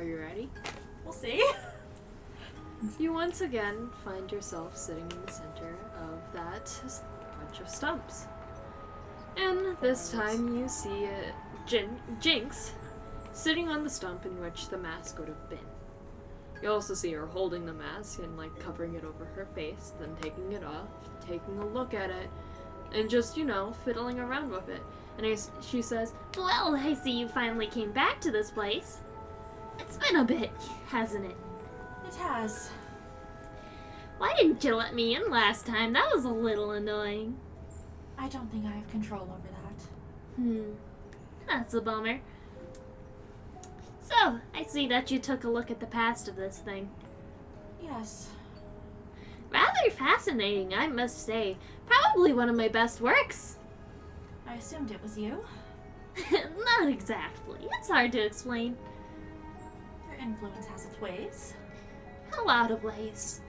Are you ready? We'll see. You once again find yourself sitting in the center of that bunch of stumps. And this time you see HIJINX sitting on the stump in which the mask would have been. You also see her holding the mask and like covering it over her face, then taking it off, taking a look at it, and just, fiddling around with it. And she says, "Well, I see you finally came back to this place. It's been a bit, hasn't it?" It has. Why didn't you let me in last time? That was a little annoying. I don't think I have control over that. That's a bummer. So, I see that you took a look at the past of this thing. Yes. Rather fascinating, I must say. Probably one of my best works. I assumed it was you. Not exactly. It's hard to explain. Your influence has its ways. A lot of ways.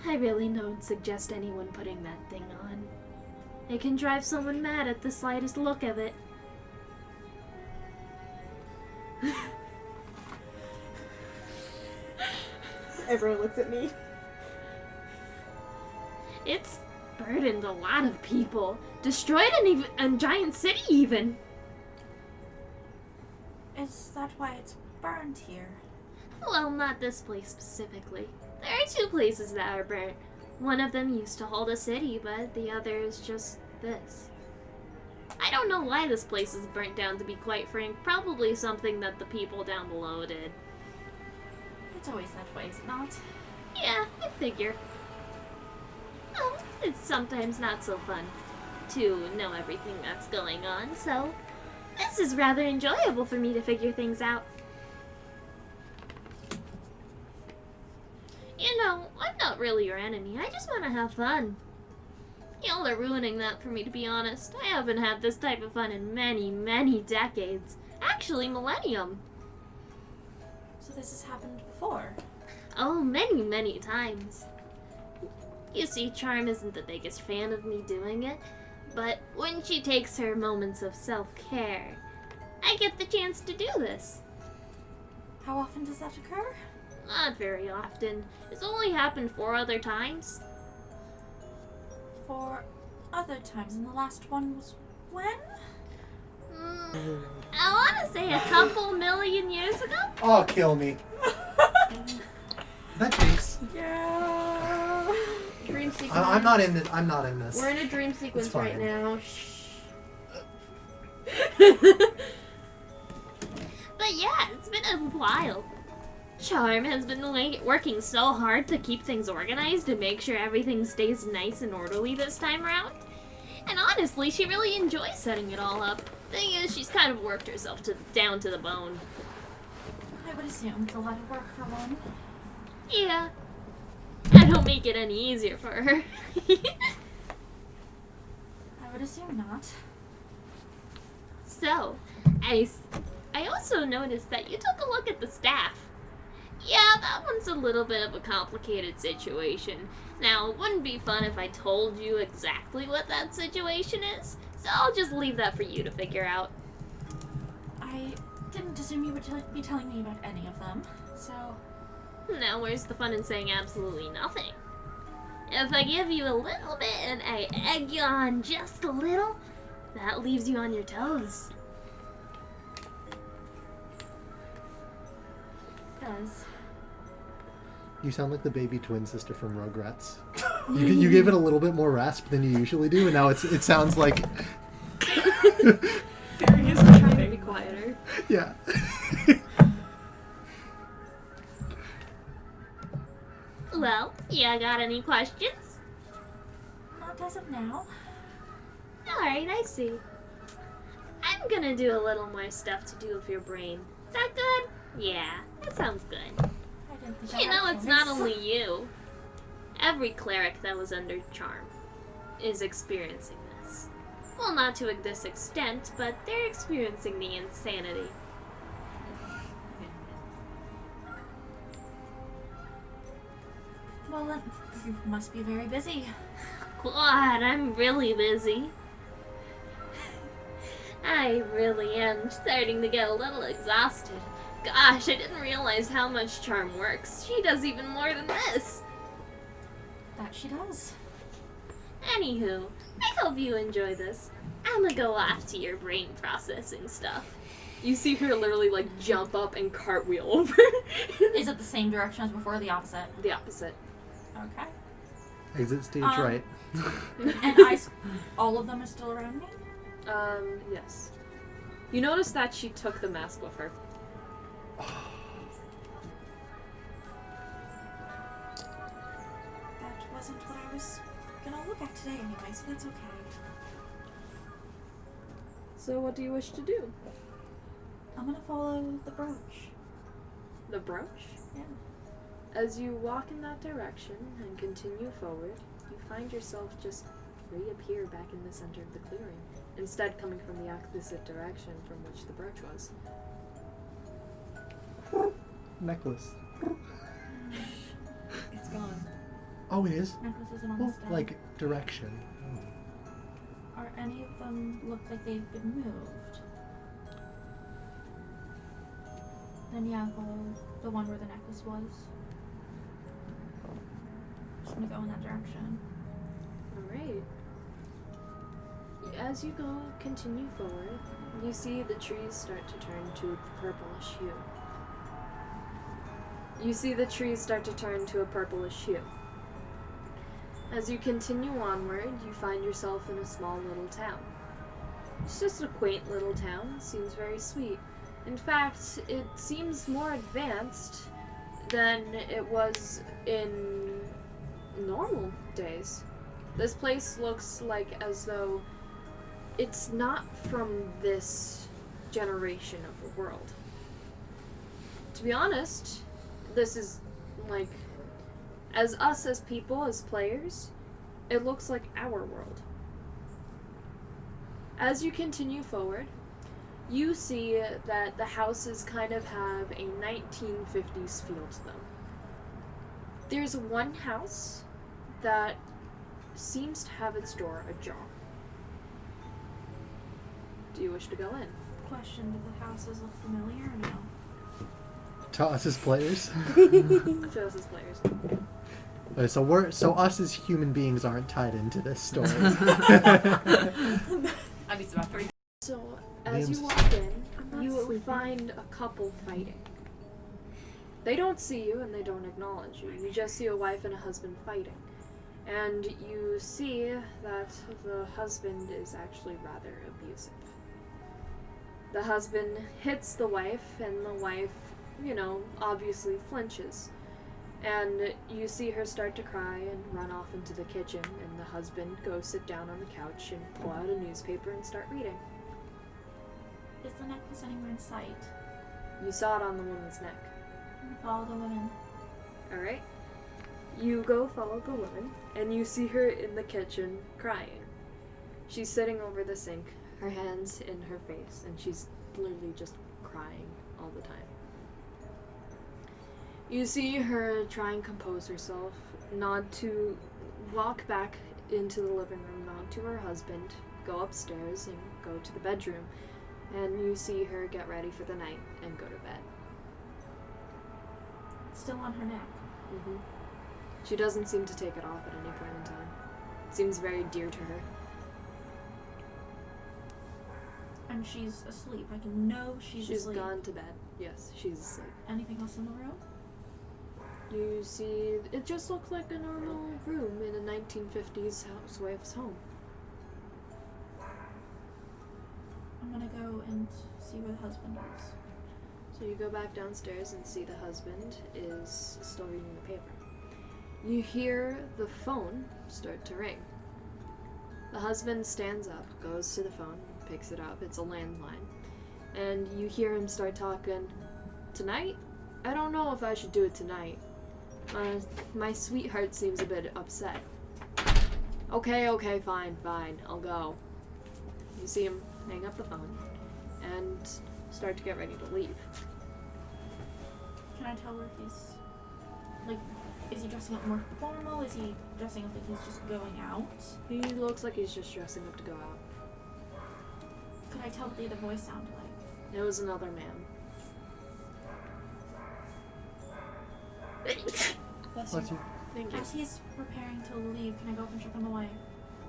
I really don't suggest anyone putting that thing on. It can drive someone mad at the slightest look of it. Everyone looks at me. It's burdened a lot of people. Destroyed a giant city, even. Is that why it's burned here? Well, not this place specifically. There are two places that are burnt. One of them used to hold a city, but the other is just this. I don't know why this place is burnt down, to be quite frank. Probably something that the people down below did. It's always that way, is it not? Yeah, I figure. Well, it's sometimes not so fun to know everything that's going on, so this is rather enjoyable for me to figure things out. I'm not really your enemy. I just want to have fun. Y'all are ruining that for me, to be honest. I haven't had this type of fun in many, many decades. Actually, millennium. So this has happened before? Oh, many, many times. You see, Charm isn't the biggest fan of me doing it, but when she takes her moments of self-care, I get the chance to do this. How often does that occur? Not very often. It's only happened 4 other times. 4 other times, and the last one was when? I want to say a couple million years ago. Oh, kill me. Is that Jinx? Yeah. Dream sequence. I'm not in this. I'm not in this. We're in a dream sequence right fine. now. Shh. But yeah, it's been a while. Charm has been working so hard to keep things organized and make sure everything stays nice and orderly this time around. And honestly, she really enjoys setting it all up. Thing is, she's kind of worked herself down to the bone. I would assume it's a lot of work for one. Yeah. I don't make it any easier for her. I would assume not. So, I also noticed that you took a look at the staff. Yeah, that one's a little bit of a complicated situation. Now, it wouldn't be fun if I told you exactly what that situation is, so I'll just leave that for you to figure out. I didn't assume you would be telling me about any of them, so... Now, where's the fun in saying absolutely nothing? If I give you a little bit and I egg you on just a little, that leaves you on your toes. It does. You sound like the baby twin sister from Rugrats. You gave it a little bit more rasp than you usually do, and now it sounds like... Furious trying to be quieter. Yeah. Well, yeah, got any questions? Not as of now. Alright, I see. I'm gonna do a little more stuff to do with your brain. Is that good? Yeah, that sounds good. I didn't think You I know, had it's not fingers. only you. Every cleric that was under Charm is experiencing this. Well, not to this extent, but they're experiencing the insanity. Well, then, you must be very busy. God, I'm really busy. I really am starting to get a little exhausted. Gosh, I didn't realize how much charm works. She does even more than this. That she does. Anywho, I hope you enjoy this. I'ma go off to your brain processing stuff. You see her literally like jump up and cartwheel over. Is it the same direction as before or the opposite? The opposite. Okay. Exit stage Um, right. And all of them are still around me? Yes. You notice that she took the mask with her. That wasn't what I was gonna look at today anyway, so that's okay. So what do you wish to do? I'm gonna follow the brooch. The brooch? Yeah. As you walk in that direction and continue forward, you find yourself just reappear back in the center of the clearing, instead coming from the opposite direction from which the brooch was. Necklace. It's gone. Oh, it is? Necklace isn't on Well, the stem. like, direction. Are any of them look like they've been moved? Then yeah, follow the one where the necklace was. Just gonna go in that direction. Alright. As you go, continue forward, you see the trees start to turn to a purplish hue. As you continue onward, you find yourself in a small little town. It's just a quaint little town, seems very sweet. In fact, it seems more advanced than it was in normal days. This place looks like as though it's not from this generation of the world. To be honest, this is like, as us as people, as players, it looks like our world. As you continue forward, you see that the houses kind of have a 1950s feel to them. There's one house that seems to have its door ajar. Do you wish to go in? Question, do the houses look familiar or no? To us as players. To us as players. So us as human beings aren't tied into this story. I'd be so afraid. So, as you Liam's- walk in, not you will sleeping. find a couple fighting. They don't see you and they don't acknowledge you. You just see a wife and a husband fighting. And you see that the husband is actually rather abusive. The husband hits the wife, and the wife, obviously flinches. And you see her start to cry and run off into the kitchen, and the husband go sit down on the couch and pull out a newspaper and start reading. Is the necklace anywhere in sight? You saw it on the woman's neck. I'm gonna follow the woman. Alright? You go follow the woman, and you see her in the kitchen crying. She's sitting over the sink, her hands in her face, and she's literally just crying all the time. You see her try and compose herself, walk back into the living room, nod to her husband, go upstairs, and go to the bedroom. And you see her get ready for the night and go to bed. It's still on her neck. She doesn't seem to take it off at any point in time. It seems very dear to her. And she's asleep. I can know she's asleep. Gone to bed. Yes, she's asleep. Anything else in the room? You see, it just looks like a normal room in a 1950s housewife's home. I'm gonna go and see where the husband is. So you go back downstairs and see the husband is still reading the paper. You hear the phone start to ring. The husband stands up, goes to the phone, picks it up. It's a landline. And you hear him start talking. Tonight? I don't know if I should do it tonight. My sweetheart seems a bit upset. Okay, fine, I'll go. You see him hang up the phone and start to get ready to leave. Can I tell where he's... Like, is he dressing up more formal? Is he dressing up like he's just going out? He looks like he's just dressing up to go out. Could I tell what the other voice sounded like? It was another man. Bless Bless you. you. Thank you. As he's preparing to leave, can I go up and check on the wife?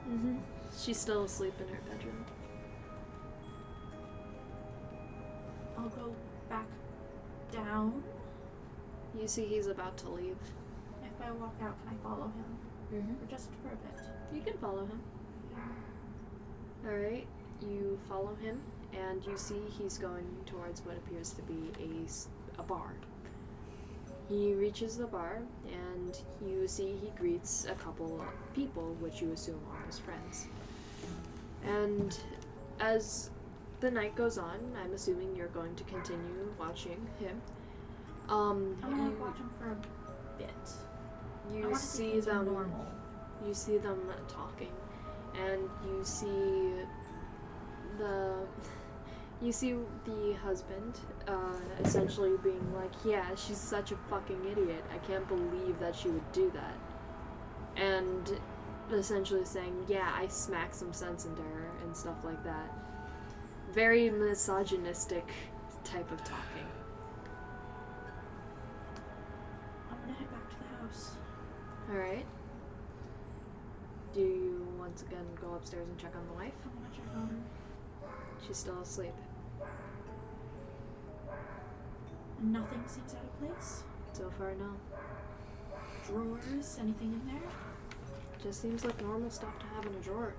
Mm-hmm. She's still asleep in her bedroom. I'll go back down. You see he's about to leave. If I walk out, can I follow him? Mm-hmm. Or just for a bit? You can follow him. Alright, you follow him, and you see he's going towards what appears to be a bar. He reaches the bar, and you see he greets a couple of people, which you assume are his friends. And as the night goes on, I'm assuming you're going to continue watching him. I'm gonna watch him for a bit. I You want to see see things are them. normal. You see them talking, and you see the husband essentially being like, yeah, she's such a fucking idiot. I can't believe that she would do that. And essentially saying, yeah, I smacked some sense into her and stuff like that. Very misogynistic type of talking. I'm gonna head back to the house. Alright. Do you once again go upstairs and check on the wife? I'm gonna check on her. She's still asleep. Nothing seems out of place. So far, no. Drawers, anything in there? Just seems like normal stuff to have in a drawer.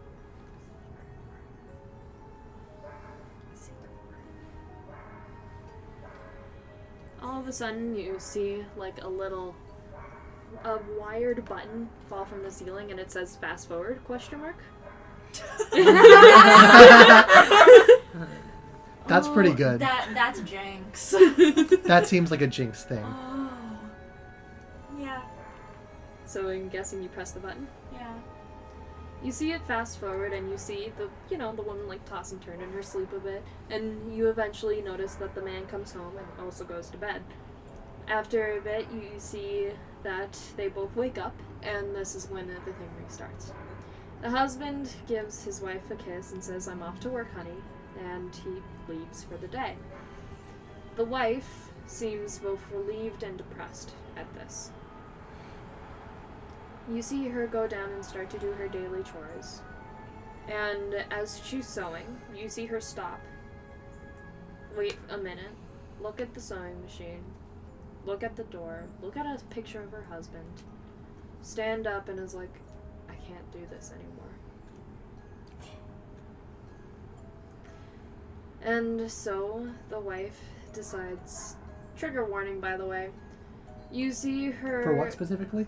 All of a sudden, you see like a wired button fall from the ceiling, and it says "fast forward?" ? That's pretty good. That's HIJINX. That seems like a Jinx thing. Oh. Yeah. So I'm guessing you press the button. Yeah. You see it fast forward, and you see the woman like toss and turn in her sleep a bit, and you eventually notice that the man comes home and also goes to bed. After a bit, you see that they both wake up, and this is when the thing restarts. The husband gives his wife a kiss and says, "I'm off to work, honey," and he leaves for the day. The wife seems both relieved and depressed at this. You see her go down and start to do her daily chores. And as she's sewing, you see her stop, wait a minute, look at the sewing machine, look at the door, look at a picture of her husband, stand up and is like, I can't do this anymore. And so the wife decides, trigger warning by the way, you see her... For what specifically?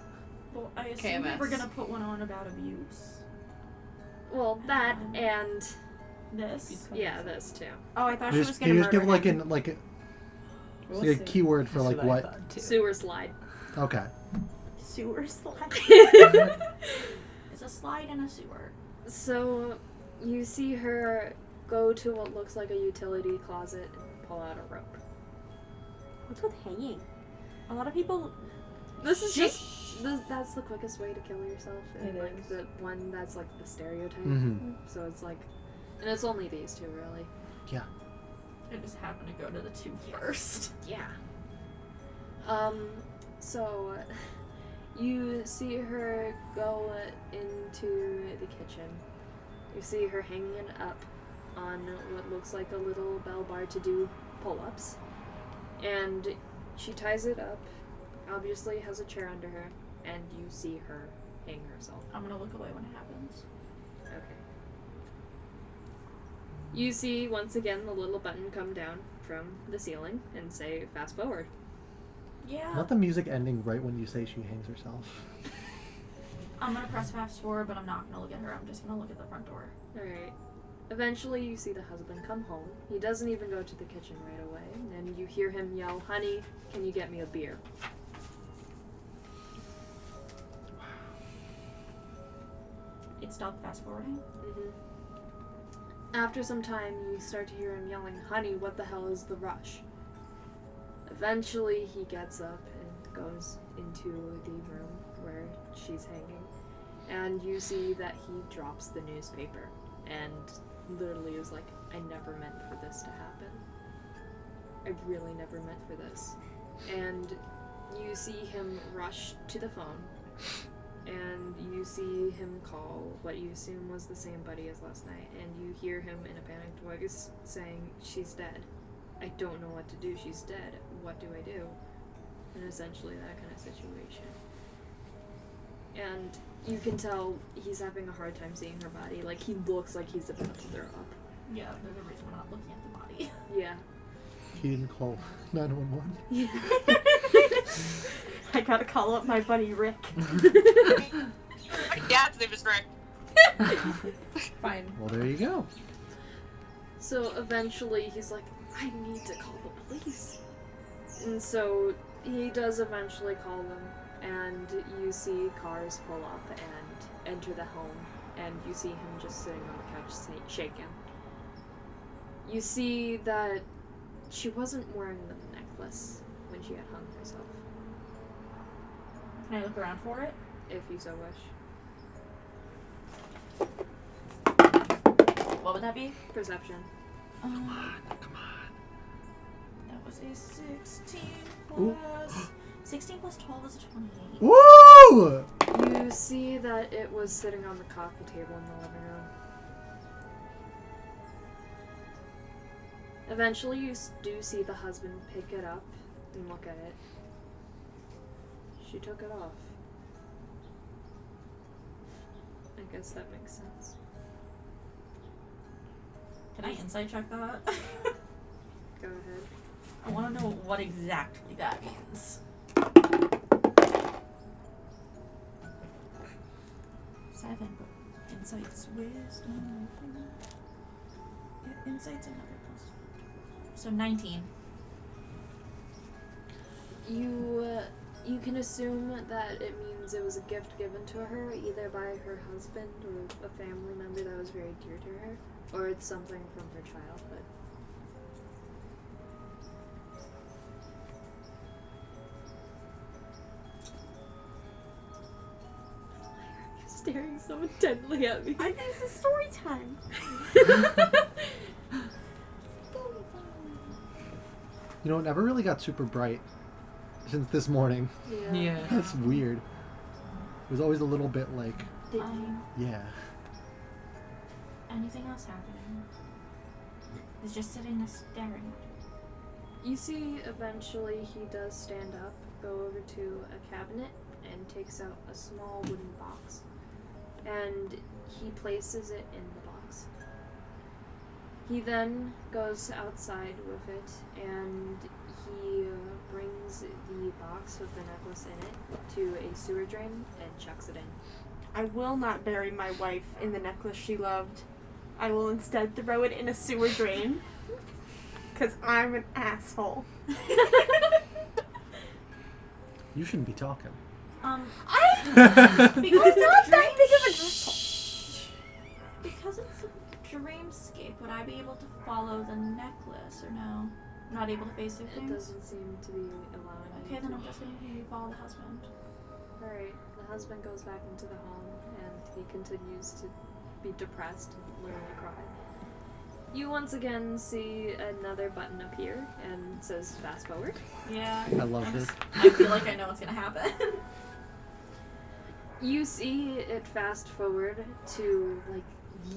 Well, I assume we KMS. were gonna put one on about abuse. Well, that and... This. Yeah, this too. Oh, I thought she was Can gonna you just give murder him. like a keyword for like what? Sewer slide. Okay. Sewer slide. It's a slide in a sewer. So, you see her go to what looks like a utility closet and pull out a rope. What's with hanging? A lot of people. This is that's the quickest way to kill yourself, and It like is. the one that's like the stereotype. Mm-hmm. So it's like, and it's only these two really. Yeah. I just happened to go to the two first. Yeah. So you see her go into the kitchen. You see her hanging up on what looks like a little bell bar to do pull-ups. And she ties it up, obviously has a chair under her, and you see her hang herself. I'm gonna look away when it happens. Okay. You see, once again, the little button come down from the ceiling and say, fast forward. Yeah. Not the music ending right when you say she hangs herself. I'm gonna press fast forward, but I'm not gonna look at her. I'm just gonna look at the front door. Alright. Eventually, you see the husband come home. He doesn't even go to the kitchen right away, and you hear him yell, "Honey, can you get me a beer?" It stopped fast forwarding. After some time, you start to hear him yelling, "Honey, what the hell is the rush?" Eventually, he gets up and goes into the room where she's hanging, and you see that he drops the newspaper and literally is like, I never meant for this to happen. I really never meant for this. And You see him rush to the phone, and you see him call what you assume was the same buddy as last night, and you hear him in a panicked voice saying, "She's dead. I don't know what to do. She's dead. What do I do?" And essentially that kind of situation. And you can tell he's having a hard time seeing her body. Like, he looks like he's about to throw up. Yeah, there's a reason we're not looking at the body. Yeah. He didn't call 911. Yeah. I gotta call up my buddy Rick. My dad's name is Rick. Fine. Well, there you go. So eventually he's like, "I need to call the police." And so he does eventually call them, and you see cars pull up and enter the home, and you see him just sitting on the couch shaking. You see that she wasn't wearing the necklace when she had hung herself, Can I look around for it? if you so wish. What would that be? Perception. Come on. That was a 16 Ooh. plus... 16 plus 12 is a 28. Woo! You see that it was sitting on the coffee table in the living room. Eventually, you do see the husband pick it up and look at it. She took it off. I guess that makes sense. Can I insight check that? Go ahead. I want to know what exactly that means. 7, but insight's wisdom. Yeah, insight's another plus. So 19. You can assume that it means it was a gift given to her either by her husband or a family member that was very dear to her, or it's something from her childhood. Why are you staring so intently at me? I think it's a story time. You know, it never really got super bright since this morning. Yeah. That's weird. It was always a little bit like, yeah. Anything else happening? He's just sitting there staring. You see, eventually he does stand up, go over to a cabinet, and takes out a small wooden box. And he places it in the box. He then goes outside with it, and he brings the box with the necklace in it to a sewer drain and chucks it in. I will not bury my wife in the necklace she loved. I will instead throw it in a sewer drain. Because I'm an asshole. You shouldn't be talking. Because not that big of an Because it's a dreamscape, would I be able to follow the necklace or no? I'm not able to face the It things? doesn't seem to be allowing Okay, you then to. I'm just gonna hear you follow the husband. Alright, the husband goes back into the home, and he continues to be depressed and literally cry. You once again see another button appear and says fast forward. Yeah. I love this. I feel like I know what's gonna happen. You see it fast forward to like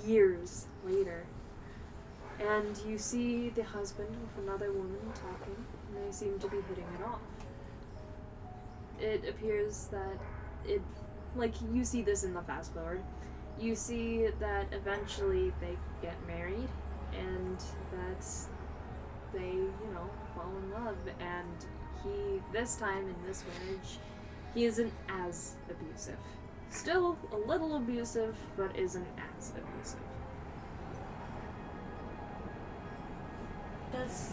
years later. And you see the husband with another woman talking, and they seem to be hitting it off. It appears that you see this in the fast forward. You see that eventually they get married, and that they, fall in love, and this time in this marriage, he isn't as abusive. Still a little abusive, but isn't as abusive. Does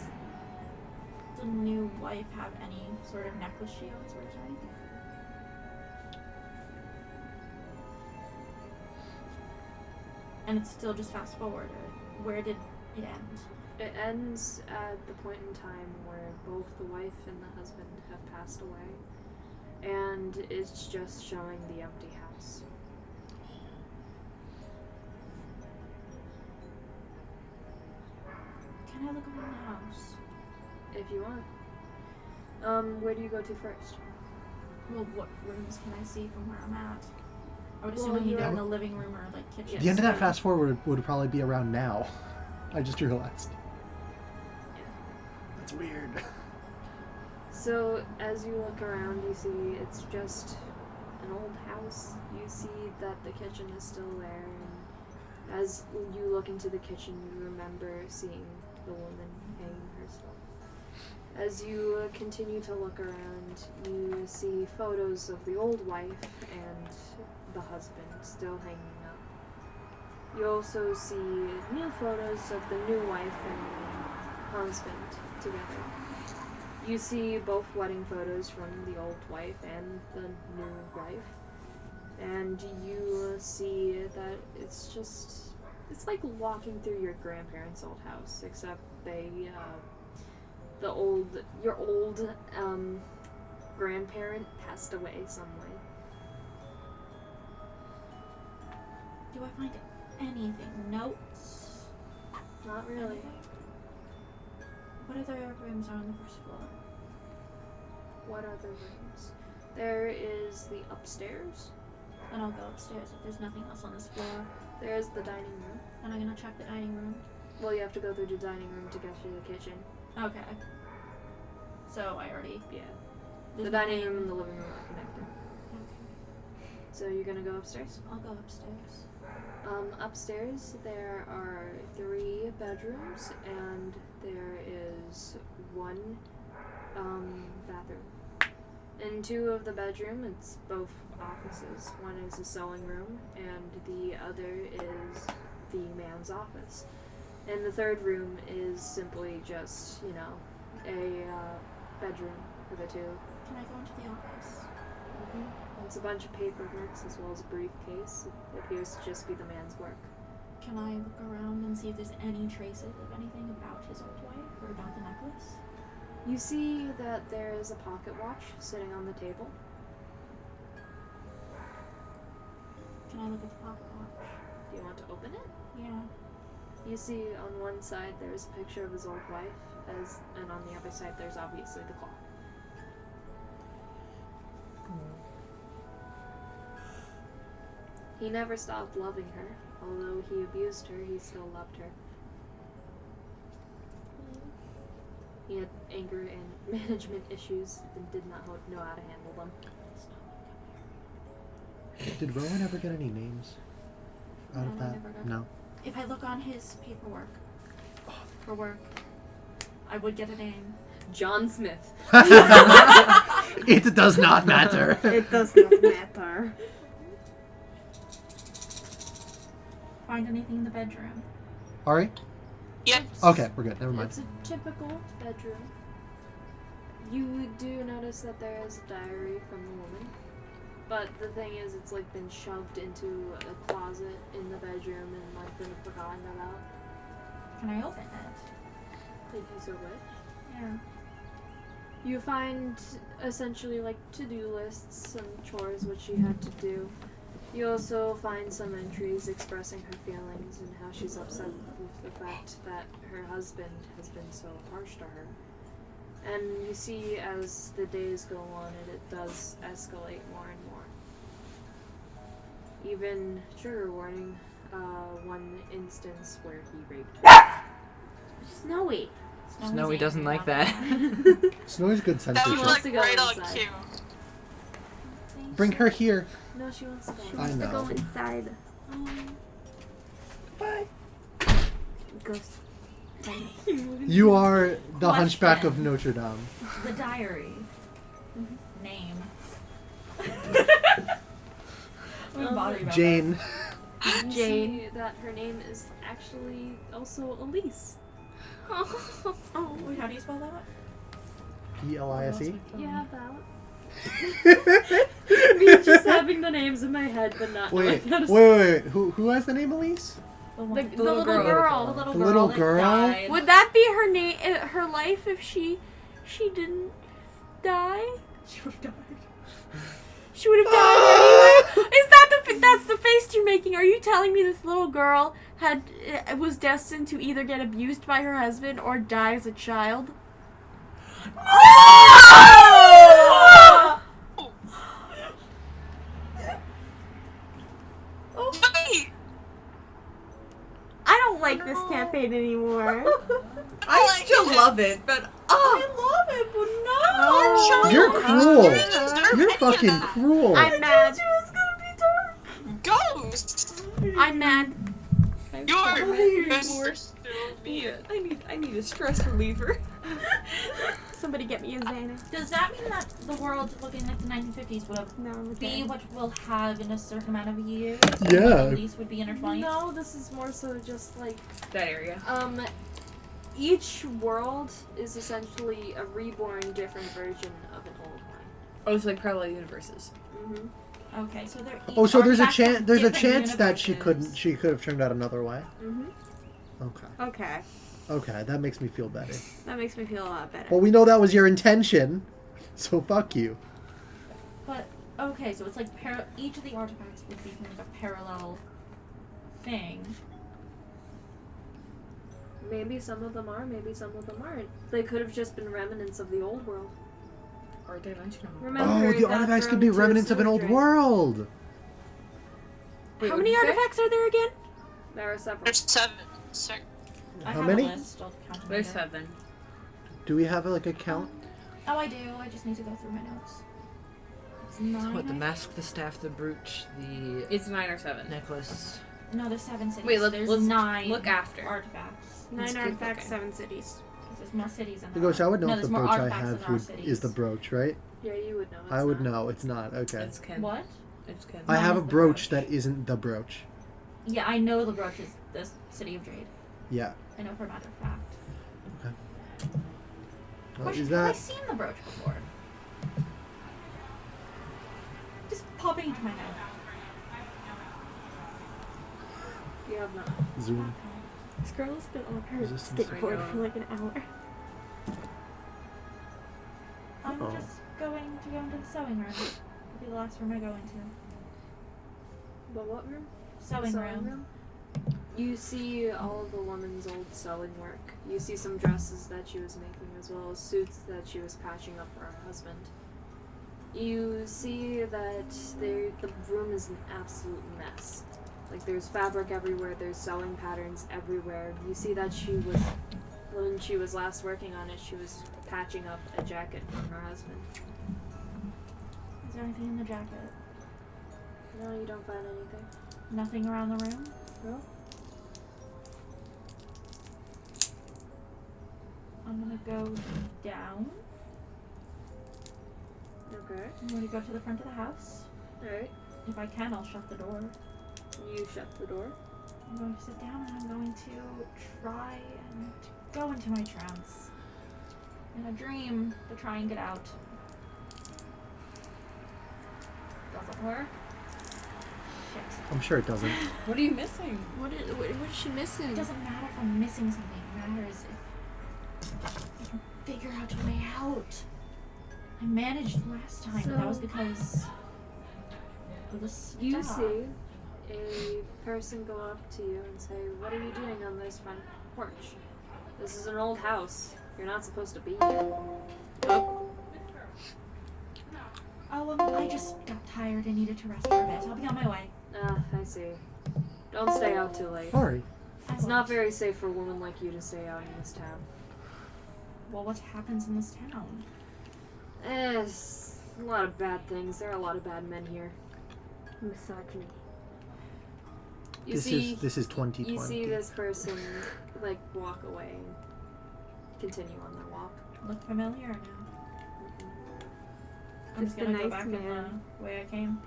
the new wife have any sort of necklace she owns or anything? And it's still just fast forward, or where did it end? It ends at the point in time where both the wife and the husband have passed away, and it's just showing the empty house. Can I look around the house? If you want. Where do you go to first? Well, what rooms can I see from where I'm at? I would Well, assume I'm either you're- in the living room or like kitchen. The end of that fast forward would probably be around now. I just realized. Yeah. That's weird. So, as you look around, you see it's just an old house. You see that the kitchen is still there, and as you look into the kitchen, you remember seeing the woman hanging herself. As you continue to look around, you see photos of the old wife and the husband still hanging up. You also see new photos of the new wife and husband together. You see both wedding photos from the old wife and the new wife. And you see that it's like walking through your grandparents' old house, except your old grandparent passed away some way. Do I find anything? Notes? Not really. Anything? What other rooms are on the first floor? What other rooms? There is the upstairs. Then I'll go upstairs if there's nothing else on this floor. There's the dining room. And I'm gonna check the dining room. Well, you have to go through the dining room to get to the kitchen. Okay. So I already. Yeah. there's The dining nothing- room and the living room are connected. Okay. So you're gonna go upstairs? I'll go upstairs. Upstairs there are 3 bedrooms and there is 1 bathroom. In 2 of the bedroom, it's both offices. One is a sewing room and the other is the man's office. And the 3rd room is simply just, a bedroom for the 2. Can I go into the office? It's a bunch of paperwork as well as a briefcase. It appears to just be the man's work. Can I look around and see if there's any traces of anything about his old wife or about the necklace? You see that there is a pocket watch sitting on the table. Can I look at the pocket watch? Do you want to open it? Yeah. You see on one side there's a picture of his old wife, and on the other side there's obviously the clock. He never stopped loving her. Although he abused her, he still loved her. He had anger and management issues and did not know how to handle them. Did Rowan ever get any names out of No, I that? never got- No. If I look on his paperwork for work, I would get a name. John Smith. It does not matter. It does not matter. Find anything in the bedroom? Ari? Yep. Okay, we're good. Never mind. It's a typical bedroom. You do notice that there is a diary from the woman. But the thing is, it's like been shoved into a closet in the bedroom and like been forgotten about. Can I open it? If you so wish. Yeah. You find essentially like to-do lists, some chores which she had to do. You also find some entries expressing her feelings and how she's upset with the fact that her husband has been so harsh to her. And you see as the days go on, it does escalate more and more. Even, trigger warning, one instance where he raped her. Snowy. Snowy doesn't like that. Snowy's good That censorship. was wants like to go right on inside. cue. Bring her here. No, she wants to go. I To go know. inside. Bye. Ghost. You are the Hunchback of Question. Notre Dame. The diary. Name. I'm bothering about Jane. You Jane. see that her name is actually also Elise. that. Oh, wait, how do you spell that? P-L-I-S-E? Yeah, that. Me just having the names in my head, but not Wait, knowing how to wait. Who has the name Elise? The little girl. The little The girl. little that girl? died. Would that be her name? Her life if she didn't die? She would have died. She would have died anyway. Is that that's the face you're making? Are you telling me this little girl was destined to either get abused by her husband or die as a child? love it, but I love it, but no. You're cruel. deserve You're any of fucking that. cruel. I'm mad. It's gonna be dark. Ghost! I'm mad. You're I need a stress reliever. Somebody get me a Xanax. Does that mean that the world looking like the 1950s would have No, we're be dead. what we'll have in a certain amount of years? Yeah. At least would be intertwined. No, this is more so just like That area. each world is essentially a reborn, different version of an old one. Oh, it's like parallel universes. Mm-hmm. Okay, so they're Oh, so there's a artifacts chance. from There's a different chance that she universes. could have turned out another way. Mm-hmm. Okay. Okay. Okay, that makes me feel better. That makes me feel a lot better. Well, we know that was your intention, so fuck you. But okay, so it's like each of the artifacts would be from like a parallel thing. Maybe some of them are, maybe some of them aren't. They could have just been remnants of the old world. Or dimensional. Remember, Oh, the that artifacts could be room to remnants of an old Sildren. world. How many artifacts are there again? There are several. There's 7. So, I How have many? A list. I'll count them There's later. 7. Do we have like a count? Oh, I do. I just need to go through my notes. It's 9. What, the I mask, the staff, the brooch, the It's 9 or 7. necklace. think? No, there's 7 cities. Wait, there's let's 9 look after. artifacts. 9 artifacts, okay. 7 cities. Because there's more cities in Because I would know no, if the there's more brooch I artifacts have than our would, cities. is the brooch, right? Yeah, you would know. It's I would not. know. It's not. Okay. It's Ken. What? It's Ken. I Mine have is a the brooch brooch. that isn't the brooch. Yeah, I know the brooch is the city of Jade. Yeah. I know for a matter of fact. Is Have I that? seen the brooch before? Just popping into my head. You have not. Zoom. This girl has been on her Resistance. skateboard for like an hour. I'm Oh. just going to go into the sewing room. It'll be the last room I go into. The what room? Sewing room. You see all of the woman's old sewing work. You see some dresses that she was making, as well as suits that she was patching up for her husband. You see that the room is an absolute mess. Like, there's fabric everywhere, there's sewing patterns everywhere. You see that when she was last working on it, she was patching up a jacket from her husband. Is there anything in the jacket? No, you don't find anything. Nothing around the room? No? I'm gonna go down. Okay. I'm gonna go to the front of the house. Alright. If I can, I'll shut the door. You shut the door. I'm going to sit down and I'm going to try and go into my trance. In a dream to try and get out. Doesn't work. Shit. I'm sure it doesn't. What are you missing? What is she missing? It doesn't matter if I'm missing something. It matters if I can figure out a way out. I managed last time, but that was So- because of the stuff. You see a person go up to you and say, "What are you doing on this front porch? This is an old house. You're not supposed to be here." I just got tired and needed to rest for a bit. I'll be on my way. Ah, I see. Don't stay out too late. Sorry. It's not very safe for a woman like you to stay out in this town. Well, what happens in this town? It's a lot of bad things. There are a lot of bad men here. Misogyny. You This see, is 2020. you see this person like walk away and continue on their walk. Look familiar now. I'm Just just a gonna go nice back in man. the way I came.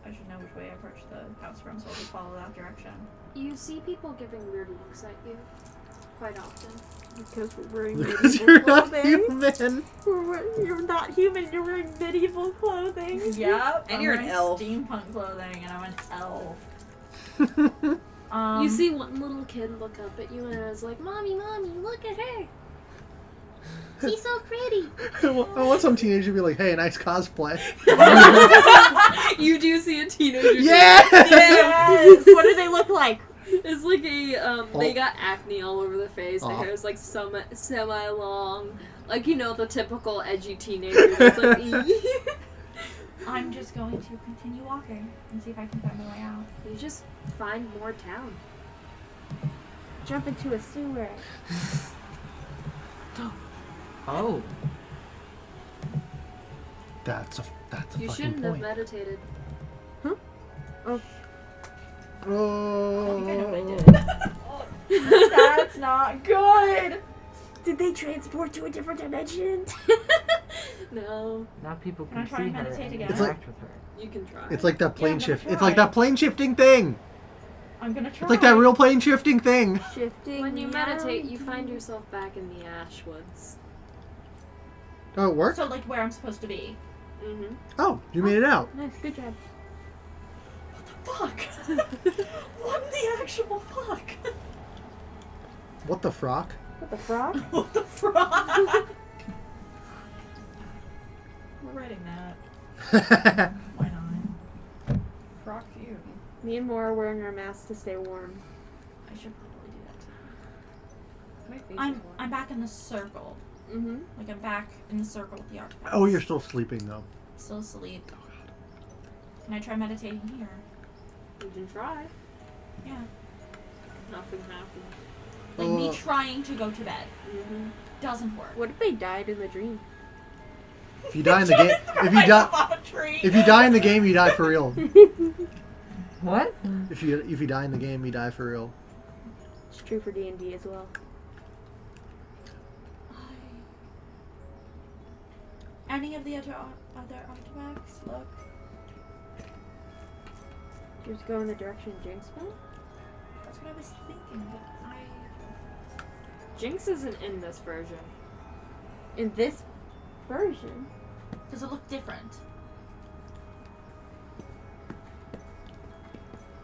I should know which way I approached the house from, so I'll just follow that direction. You see people giving weird looks at you quite often. Because we're wearing Because medieval you're not clothing. human. You're not human, you're wearing medieval clothing. Yep. And I'm you're an wearing elf. Steampunk clothing, and I'm an elf. You see one little kid look up at you and is like, "Mommy, Mommy, look at her. She's so pretty." I want some teenager to be like, "Hey, nice cosplay." You do see a teenager. Yeah. Yes! What do they look like? It's like a they Oh. got acne all over the face. Their Oh. hair is like semi long, like the typical edgy teenager. That's like, I'm just going to continue walking and see if I can find my way out. you just find more town. Jump into a sewer. Oh. That's a You fucking shouldn't have point. meditated. Oh. I know what I did. That's not good. Did they transport to a different dimension? No, Now people Can I can try see and her meditate and again? It's like- interact with her. you can try. It's like that plane I'm gonna shift. It's try. like that plane shifting thing. I'm gonna try. It's like that real plane shifting thing. Shifting. When you meditate, around. you find yourself back in the ash woods. Oh, it worked? So like where I'm supposed to be. Mm-hmm. Oh, you made it out. Nice, good job. Fuck. What the actual fuck? What the frock? What the frog? What the fuck? We're writing that. Why not? Frock you. Me and Maura are wearing our masks to stay warm. I should probably do that too. My face is I'm back in the circle. Mm-hmm. Like I'm back in the circle with the artifacts. Oh, you're still sleeping though. Still asleep. Can I try meditating here? You can try. Yeah. Nothing happened. Like me trying to go to bed. Mm-hmm. Doesn't work. What if they died in the dream? If you die in the game, if you die in the game, you die for real. What? If you die in the game, you die for real. It's true for D&D as well. Any of the other artifacts? Look. Just go in the direction Jinx went? That's what I was thinking, but Jinx isn't in this version. In this version? does it look different?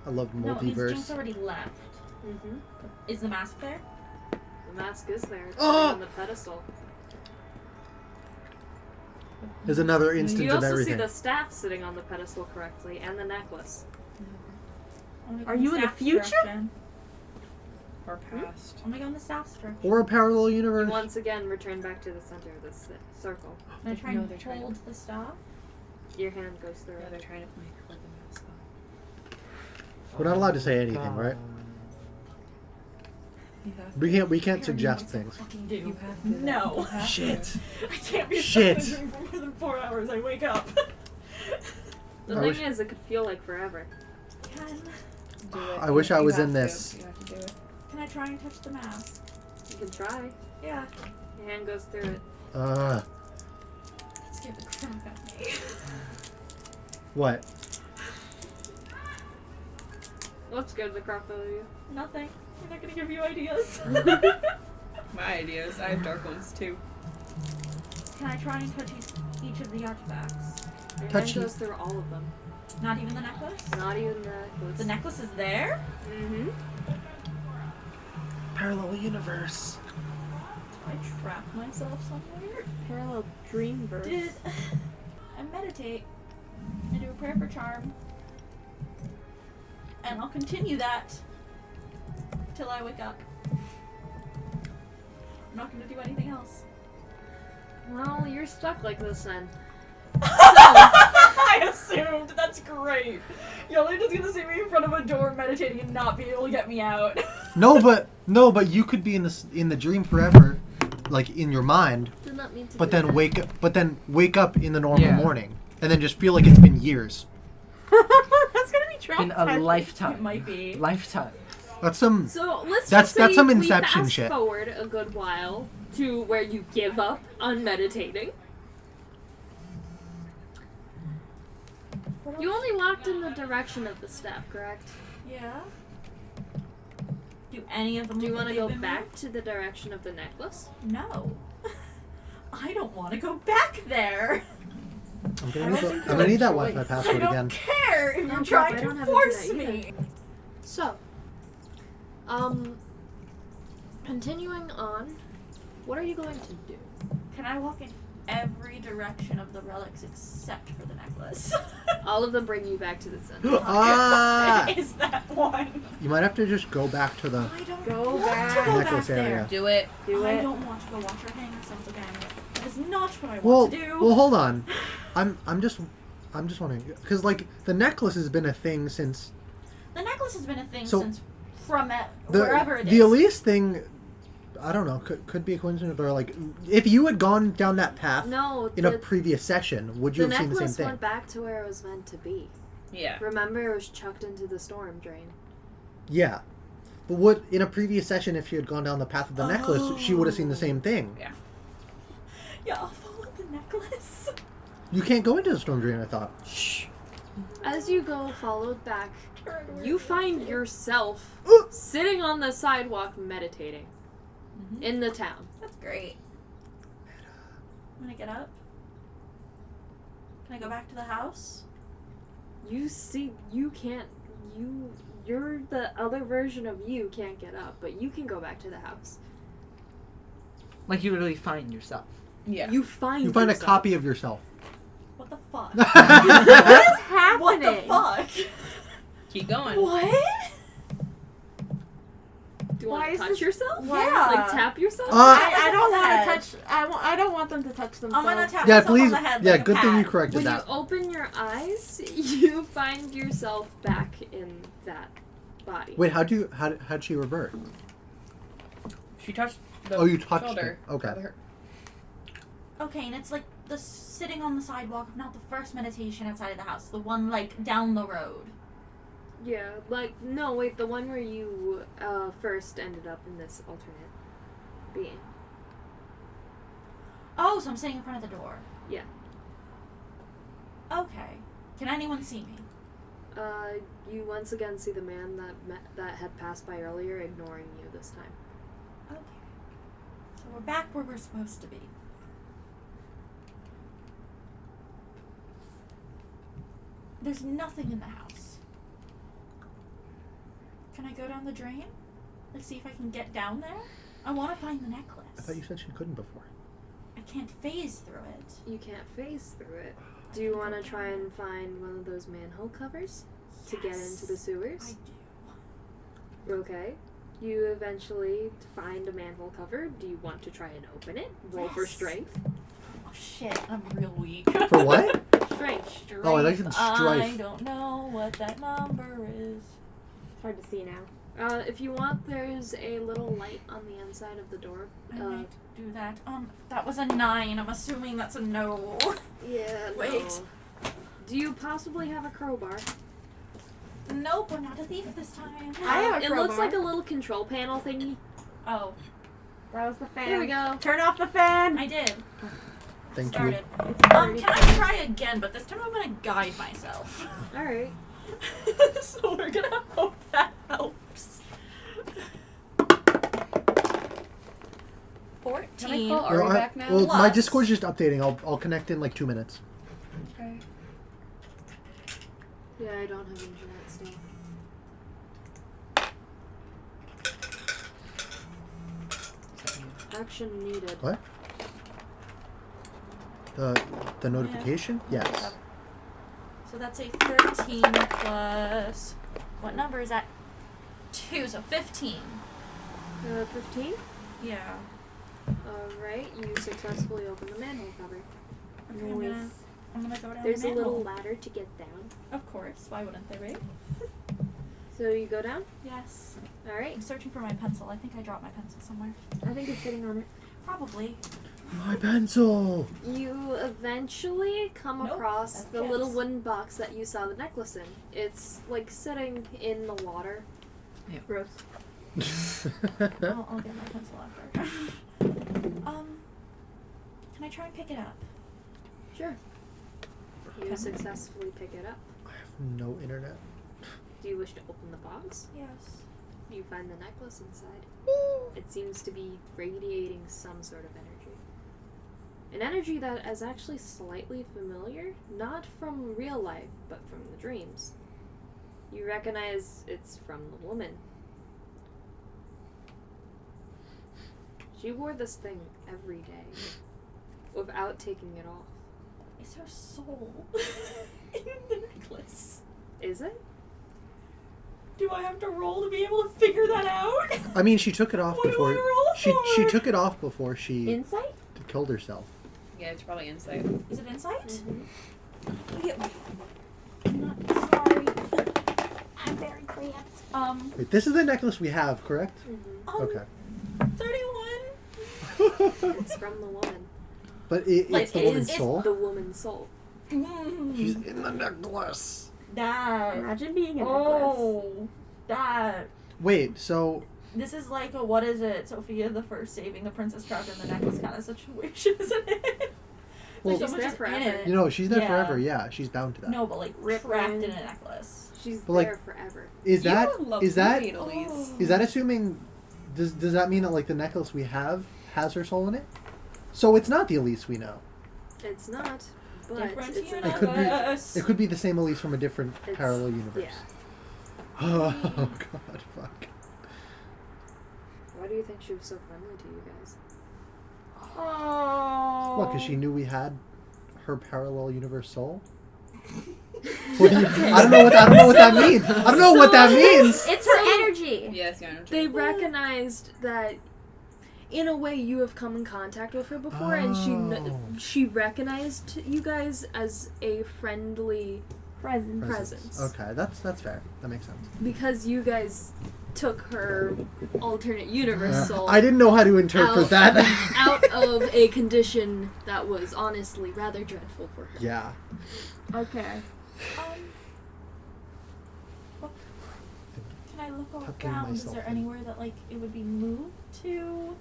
I love No, it means Jinx multiverse. already left. Mm-hmm. Is the mask there? The mask is there. It's Oh! sitting on the pedestal. There's another You instance of also see everything. the staff sitting on the pedestal correctly, and the necklace. I'm gonna go Are in you in the staff's future? direction. Or past. I'm gonna go in the staff's direction. Or a parallel You universe. once again return back to the center of this circle. Can I try No, and they're trying hold the staff? Your hand goes through Yeah, it. they're trying to make the mask on. We're not allowed to say anything, right? You have We can't suggest things. Fucking do. You have to. No. You have to. Shit. I can't be Shit. stuck in the dream for more than 4 hours. I wake up. The I thing wish- is, it could feel like forever. Can Do it. I wish I You was have in to. this. You have to do it. I try and touch the mask? You can try. Yeah. Your hand goes through it. Uh, Let's get the crap at me. what? Let's go to the crop of you. Nothing. I'm not gonna give you ideas. My ideas. I have dark ones too. Can I try and touch each of the artifacts? Your Touchy. hand goes through all of them. Not even the necklace? Not even the necklace. The necklace is there? Mm-hmm. Parallel universe. Do I trap myself somewhere? Parallel dreamverse. Did I meditate and do a prayer for charm? And I'll continue that till I wake up. I'm not gonna do anything else. Well, you're stuck like this then. I assumed. That's great. Y'all are just gonna see me in front of a door meditating and not be able to get me out. No, but you could be in the dream forever, like in your mind. Did not mean to. But do then that. wake up in the normal Yeah. morning, and then just feel like it's been years. That's gonna be In traumatizing. a lifetime. It might be. Lifetime. That's some. So let's That's- just that's say some we Inception fast shit. forward a good while to where you give up on meditating. You only walked in the direction of the step, correct? Yeah. Do any of them Do you look want to like go they've been back to the direction of the necklace? moved? No. I don't want to go back there. I'm gonna need that Wi-Fi I password don't again. care if No, you're Bob, trying I don't to have to do force that either. me. So, continuing on, what are you going to do? Can I walk in every direction of the relics except for the necklace? All of them bring you back to the center. Ah! Is that one? You might have to just go back to the I don't Go want back. to go necklace back area. there. Do it. Do I it. don't want to go watch her hang herself again. That is not what I Well, want to do. well, hold on. I'm just wondering because like the necklace has been a thing since The necklace has been a thing So, since from the wherever it is. the Elise thing. I don't know. Could be a coincidence, or like if you had gone down that path No, in a previous session, would you the have seen the same necklace thing? went back to where it was meant to be. Yeah. Remember, it was chucked into the storm drain. Yeah, but would in a previous session, if she had gone down the path of the necklace, she would have seen the same thing. Yeah. Yeah, I'll follow the necklace. You can't go into the storm drain. I thought. As you go followed back, you find yourself sitting on the sidewalk meditating in the town. That's great. I'm gonna get up. Can I go back to the house? You see, you're the other version of you can't get up, but you can go back to the house. Like you literally find yourself. Yeah. You find You find a yourself. copy of yourself. What the fuck? What is happening? What the fuck? Keep going. What? Do you Why want is to touch this- yourself? Yeah. Like tap yourself? I don't the want head. to touch. I don't want them to touch themselves. I'm gonna tap Yeah, myself please. on the head Yeah, like a good thing you pat. corrected When that. you open your eyes, you find yourself back in that body. Wait, how'd she revert? She touched the Oh, you touched shoulder. it. Okay. of her. Okay, and it's like the sitting on the sidewalk of not the first meditation outside of the house, the one like down the road. Yeah, like, no, wait, the one where you first ended up in this alternate being. Oh, so I'm sitting in front of the door. Yeah. Okay. Can anyone see me? You once again see the man that had passed by earlier ignoring you this time. Okay. So we're back where we're supposed to be. There's nothing in the house. Can I go down the drain? Like, see if I can get down there? I want to find the necklace. I thought you said she couldn't before. I can't phase through it. You can't phase through it. Do you want to try and find one of those manhole covers to get into the I sewers? do. Okay. You eventually find a manhole cover. Do you want to try and open it? Roll for Yes. strength. Oh shit, I'm real weak. For what? Strength. Oh, I like the I strife. don't know what that number is. It's hard to see now. If you want, there's a little light on the inside of the door. I might do that. That was a 9. I'm assuming that's a no. Yeah. Wait. No. Do you possibly have a crowbar? Nope, I'm not a thief this time. I have a It looks crowbar. like a little control panel thingy. Oh, That was the fan. There we go. Turn off the fan. I did. Thank Started. you. Can I try again? But this time I'm gonna guide myself. All right. So we're gonna hope that helps. 14. Can I call Ari Well, back now? well, my Plus- Discord's just updating. I'll connect in like 2 minutes. Okay. Yeah, I don't have internet still. Action needed. What? The notification? Yes. So that's a 13 plus. What number is that? 2, so 15. 15? Yeah. Alright, you successfully open the manhole cover. Okay, I'm gonna go down There's the a little manhole. ladder to get down. Of course. Why wouldn't there be? So you go down? Yes. Alright. I'm searching for my pencil. I think I dropped my pencil somewhere. I think it's sitting on it. Probably. My pencil! You eventually come Nope, across that's the little Jeff's. wooden box that you saw the necklace in. It's like sitting in the water. Gross. I'll get my pencil after. Can I try and pick it up? Sure. You Okay. successfully pick it up. I have no internet. Do you wish to open the box? Yes. You find the necklace inside. It seems to be radiating some sort of energy. An energy that is actually slightly familiar, not from real life, but from the dreams. You recognize it's from the woman. She wore this thing every day, without taking it off. Is her soul in the necklace? Is it? Do I have to roll to be able to figure that out? I mean, she took it off What do before. I roll She for? took it off before she Insight? killed herself. Yeah, it's probably insight. Is it insight? Mm-hmm. I'm not sorry. I'm very cramped. Wait, this is the necklace we have, correct? Mm-hmm. Okay. 31. It's from the woman. But it's the woman's It's soul. the woman's soul. She's in the necklace. That. Imagine being a necklace. Oh, that. Wait, so This is like a what is it? Sophia the First saving the princess trapped in the necklace kind of situation, isn't it? Well, Like she's someone there just forever. in it. you know she's there Yeah. forever. Yeah, she's bound to that. No, but like Rip trapped Ryan. in a necklace. She's But, like, there forever. Is that is that Oh. is that assuming? Does that mean that like the necklace we have has her soul in it? So it's not the Elise we know. It's not, but Different it's It could be. universe. It could be the same Elise from a different It's- parallel universe. yeah. Oh God, fuck. Why do you think she was so friendly to you guys? Oh. What? Because she knew we had her parallel universe soul. What do you, I don't know what that means. I don't know what that means. It's her energy. Yes, yeah. They recognized that, in a way, you have come in contact with her before, and Oh. she recognized you guys as a friendly presence. Okay, that's fair. That makes sense. Because you guys took her alternate universe soul I didn't know how to interpret that. out of a condition that was honestly rather dreadful for her. Yeah. Okay. What, can I look Tucking around? Is myself there in. anywhere that like it would be moved to?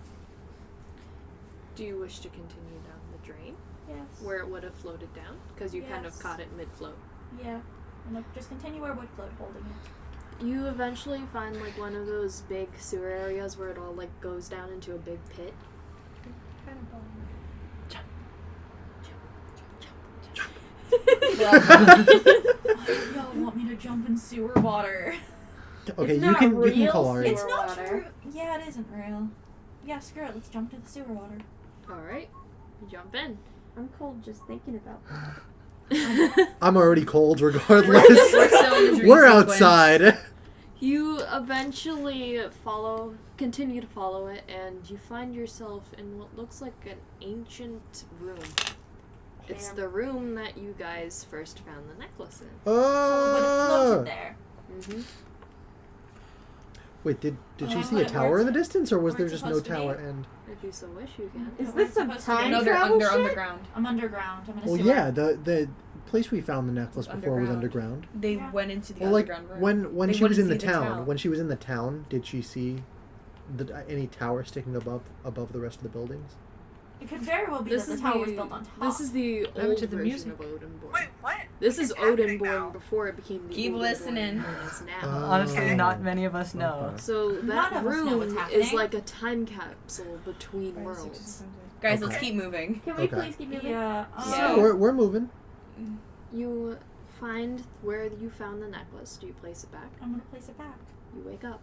Do you wish to continue down the drain Yes. where it would have floated down? Because you kind of Yes. caught it mid-float. Yeah. I'm like, just continue where it would float, holding it. You eventually find like one of those big sewer areas where it all like goes down into a big pit. Y'all want me to jump in sewer water? Okay, It's you not can real call her. sewer It's not water. true. Yeah, it isn't real. Yeah, screw it. Let's jump to the sewer water. Alright, jump in. I'm cold just thinking about that. I'm already cold regardless. We're still in the dream We're sequence. outside. You eventually continue to follow it, and you find yourself in what looks like an ancient room. It's Damn. the room that you guys first found the necklace in. So it would have Oh. floated there. Mm-hmm. Wait, did she Oh, see a where tower in the it's- distance, or was where there it's just no supposed to be. tower end? If you so wish, you can. Is Where's this it some supposed to be? time No, they're travel they're shit? underground. I'm underground. I'm in a Well, sewer. yeah, the place we found the necklace It's before was underground. underground. They Yeah. went into the Well, like underground room. when They she was in the wouldn't see the town, town. when she was in the town, did she see any tower sticking above the rest of the buildings? It could very well be This that is the tower was the built on top. this is the Over old to the version music. of Odinborn. Wait, what? This is What's happening Odinborn now? before it became the Keep Odinborn listening. known as now. Honestly, not many of us know. Okay. So None that of us know what's room happening. is like a time capsule between worlds. Guys, Okay. let's keep moving. Can we Okay. please keep moving? Yeah. Yeah, we're moving. You find where you found the necklace. Do you place it back? I'm gonna place it back. You wake up.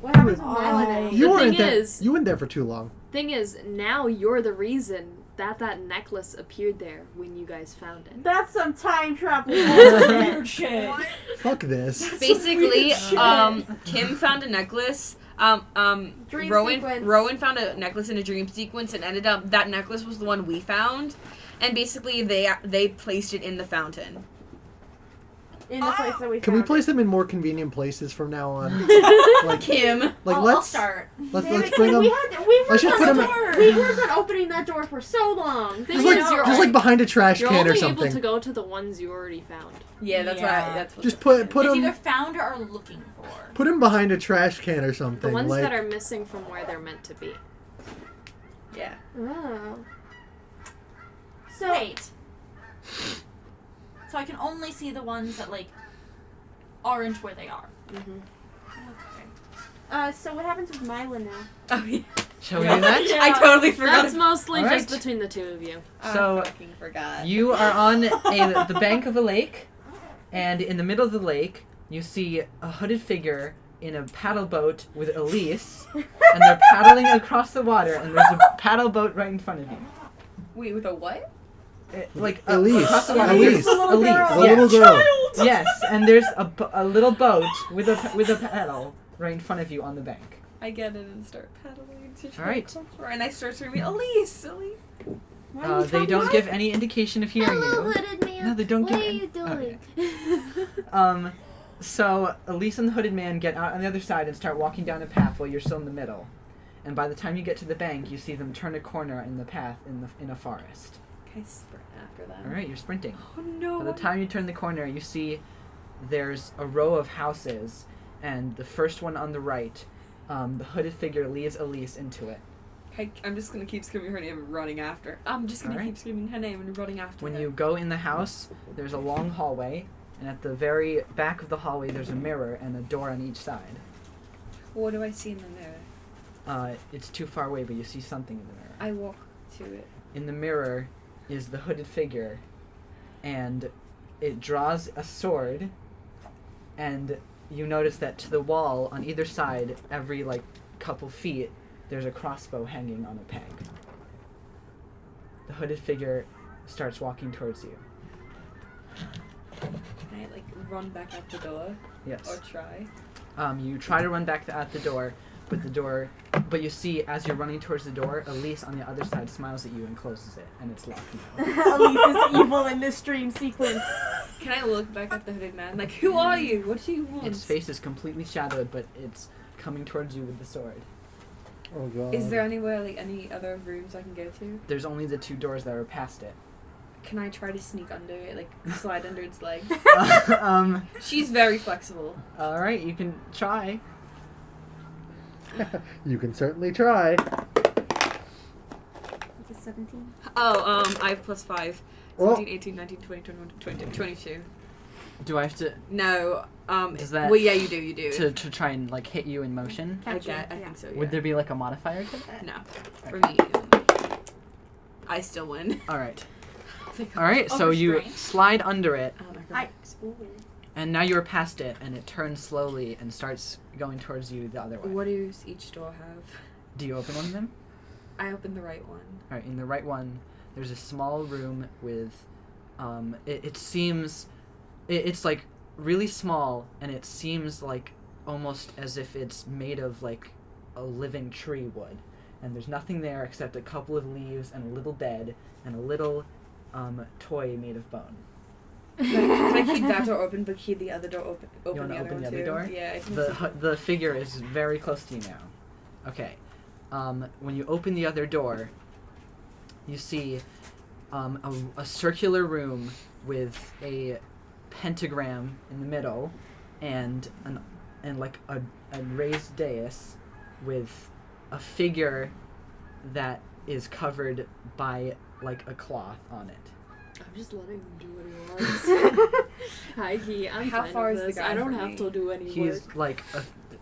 What happens with Oh. Milo? You The weren't thing there. is- You weren't there for too long. Thing is, now you're the reason that necklace appeared there when you guys found it. That's some time travel. Weird shit. Fuck this. Basically, weird Kim found a necklace. Dream Rowan sequence. Rowan found a necklace in a dream sequence, and ended up that necklace was the one we found, and basically they placed it in the fountain. In the place that we Can we found place them in more convenient places from now on? Like, Kim, like I'll let's start. let's Damn let's it, bring them. we worked Let's just on put the 'em in- door. We worked on opening that door for so long. Thing Just like is, you're just like behind a trash You're can only or able something. to go to the ones you already found. yeah, that's what Yeah. that's what Just put It's either them found or are looking for. put them behind a trash can or The something. ones like that are missing from where they're meant to be. yeah. Oh. So wait. So I can only see the ones that like aren't where they are. Mm-hmm. Okay. So what happens with Milo now? Oh yeah. Shall we do that? Yeah. I totally forgot. That's mostly Alright. just between the two of you. So- I fucking forgot. You are on the bank of a lake, and in the middle of the lake, you see a hooded figure in a paddle boat with Elise, and they're paddling across the water, and there's a paddle boat right in front of you. Wait, with a what? Like Elise. across the water. Elise. The little girl. the yes. little girl. Yes, and there's a little boat with a paddle right in front of you on the bank. I get it and start paddling to try Alright. to come for, and I start screaming, Elise, Elise. Why are you They talking don't like- give any indication of hearing Hello, you. hooded man. No, they don't What give are any- you doing? So Elise and the hooded man get out on the other side and start walking down a path while you're still in the middle. And by the time you get to the bank, you see them turn a corner in the path in a forest. Can I sprint after them? All right, you're sprinting. Oh no. By the time you turn the corner, you see there's a row of houses, and the first one on the right, the hooded figure leads Elise into it. I'm just gonna keep screaming her name and running after. I'm just gonna keep screaming her name and running after When her. you go in the house, there's a long hallway, and at the very back of the hallway, there's a mirror and a door on each side. What do I see in the mirror? It's too far away, but you see something in the mirror. I walk to it. In the mirror is the hooded figure, and it draws a sword, and you notice that to the wall on either side, every couple feet, there's a crossbow hanging on a peg. The hooded figure starts walking towards you. Can I run back out the door? Yes. Or try? You try to run back out the door, but you see as you're running towards the door, Elise on the other side smiles at you and closes it, and it's locked now. Elise is evil in this dream sequence. Can I look back at the hooded man? Who are you? What do you want? Its face is completely shadowed, but it's coming towards you with the sword. Oh god. Is there anywhere, any other rooms I can go to? There's only the two doors that are past it. Can I try to sneak under it, slide under its legs? Um, She's very flexible. Alright, you can try. You can certainly try. It's a 17. Oh, I have +5. Oh. 17, 18, 19, 20, 21, 22. Do I have to No, Does that- well, yeah, you do. to try and hit you in motion? I Catch you, think so, yeah. Would there be a modifier to that? No. For me, I still win. Alright. Alright, so you Overstrain. slide under it, I- and now you're past it, and it turns slowly and starts going towards you the other way. What does each door have? Do you open one of them? I opened the right one. Alright, in the right one, there's a small room with, it seems, it's really small, and it seems almost as if it's made of a living tree would. And there's nothing there except a couple of leaves and a little bed and a little toy made of bone. Can I keep that door open, but keep the other door open? You want to open the other too? door? Yeah. I think The figure is very close to you now. Okay. When you open the other door, you see a circular room with a pentagram in the middle, and a raised dais with a figure that is covered by a cloth on it. I'm just letting him do what he wants. I'm How fine far with is the this. guy I don't from have me? to do any He's work.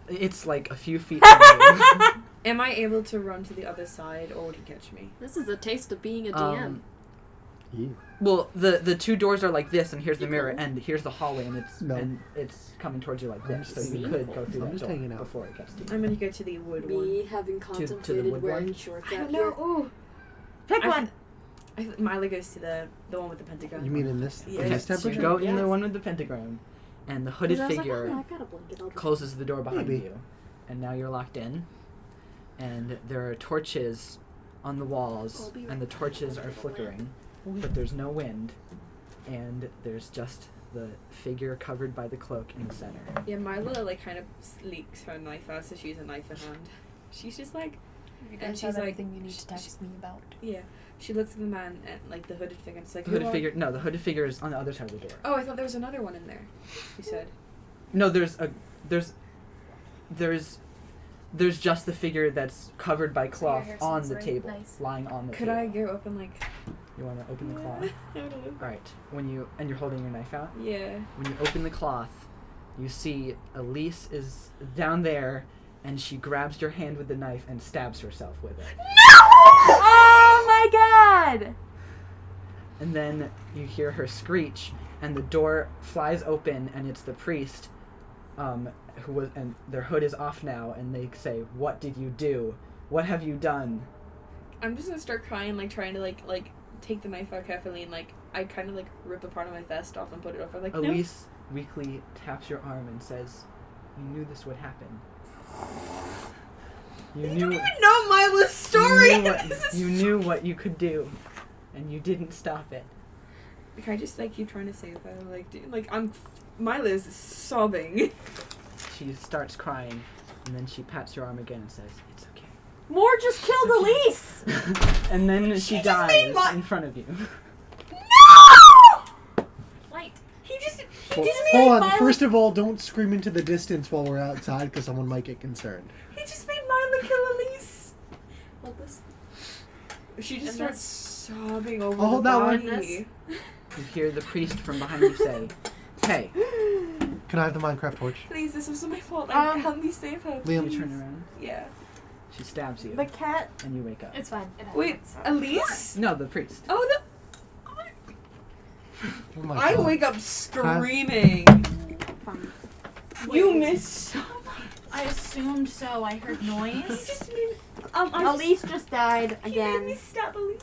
it's a few feet from you. Am I able to run to the other side, or would he catch me? This is a taste of being a DM. Ew. Well, the two doors are like this, and here's the You mirror, cool? and here's the hallway, and No. it's coming towards you like I'm this, so just- you could go through I'm that just door hanging out. before it gets to you. I'm gonna go to the wood one. Me having the contemplated wood wearing one? shorts I out don't here. know. Ooh. Pick I one. Milo goes to the one with the pentagon. You mean in this Yeah. in this Yes. So you temperature? go in the Yes. one with the pentagram, and the hooded Because I was figure like, oh, I got a blanket. I'll just- closes the door behind Maybe. you, and now you're locked in, and there are torches on the walls, I'll be and the right back. torches are flickering, but there's no wind, and there's just the figure covered by the cloak in the center. Yeah, Milo kind of leaks her knife out, so she has a knife in hand. She's just and she's everything you need to text me about. yeah. She looks at the man and the hooded figure, and it's The who hooded are- figure, no, the hooded figure is on the other side of the door. Oh, I thought there was another one in there. She said. No, there's just the figure that's covered by cloth hair on smells the right table, nice. lying on the Could table. I go up and You want to open the cloth? I don't know. All right. And you're holding your knife out. Yeah. When you open the cloth, you see Elise is down there, and she grabs your hand with the knife and stabs herself with it. Oh my god! And then you hear her screech, and the door flies open, and it's the priest, and their hood is off now, and they say, "What did you do? What have you done?" I'm just gonna start crying, trying to take the knife out carefully, and I kind of rip a part of my vest off and put it over. No. Elise weakly taps your arm and says, "You knew this would happen. You You knew don't even know Milo's story. you knew what you could do, and you didn't stop it." Can I just keep trying to save her? I'm Mila is sobbing. She starts crying, and then she pats your arm again and says, "It's okay." Moore just killed Elise! And then she dies in front of you. Light. He just Hold made on. Mila, First of all, don't scream into the distance while we're outside because someone might get concerned. he just made Mila kill Elise. Hold this. She just And starts sobbing over I'll hold that one. body. You hear the priest from behind you say, "Hey, Can I have the Minecraft torch? Please, this was my fault. Help me save her. Liam, please. turn around." Yeah. She stabs you, The cat. and you wake up. It's fine. It Wait, happens. Elise? No, the priest. Oh, Oh my I God. wake up screaming. You missed so I assumed so. I heard noise. Elise just died again. stab Elise.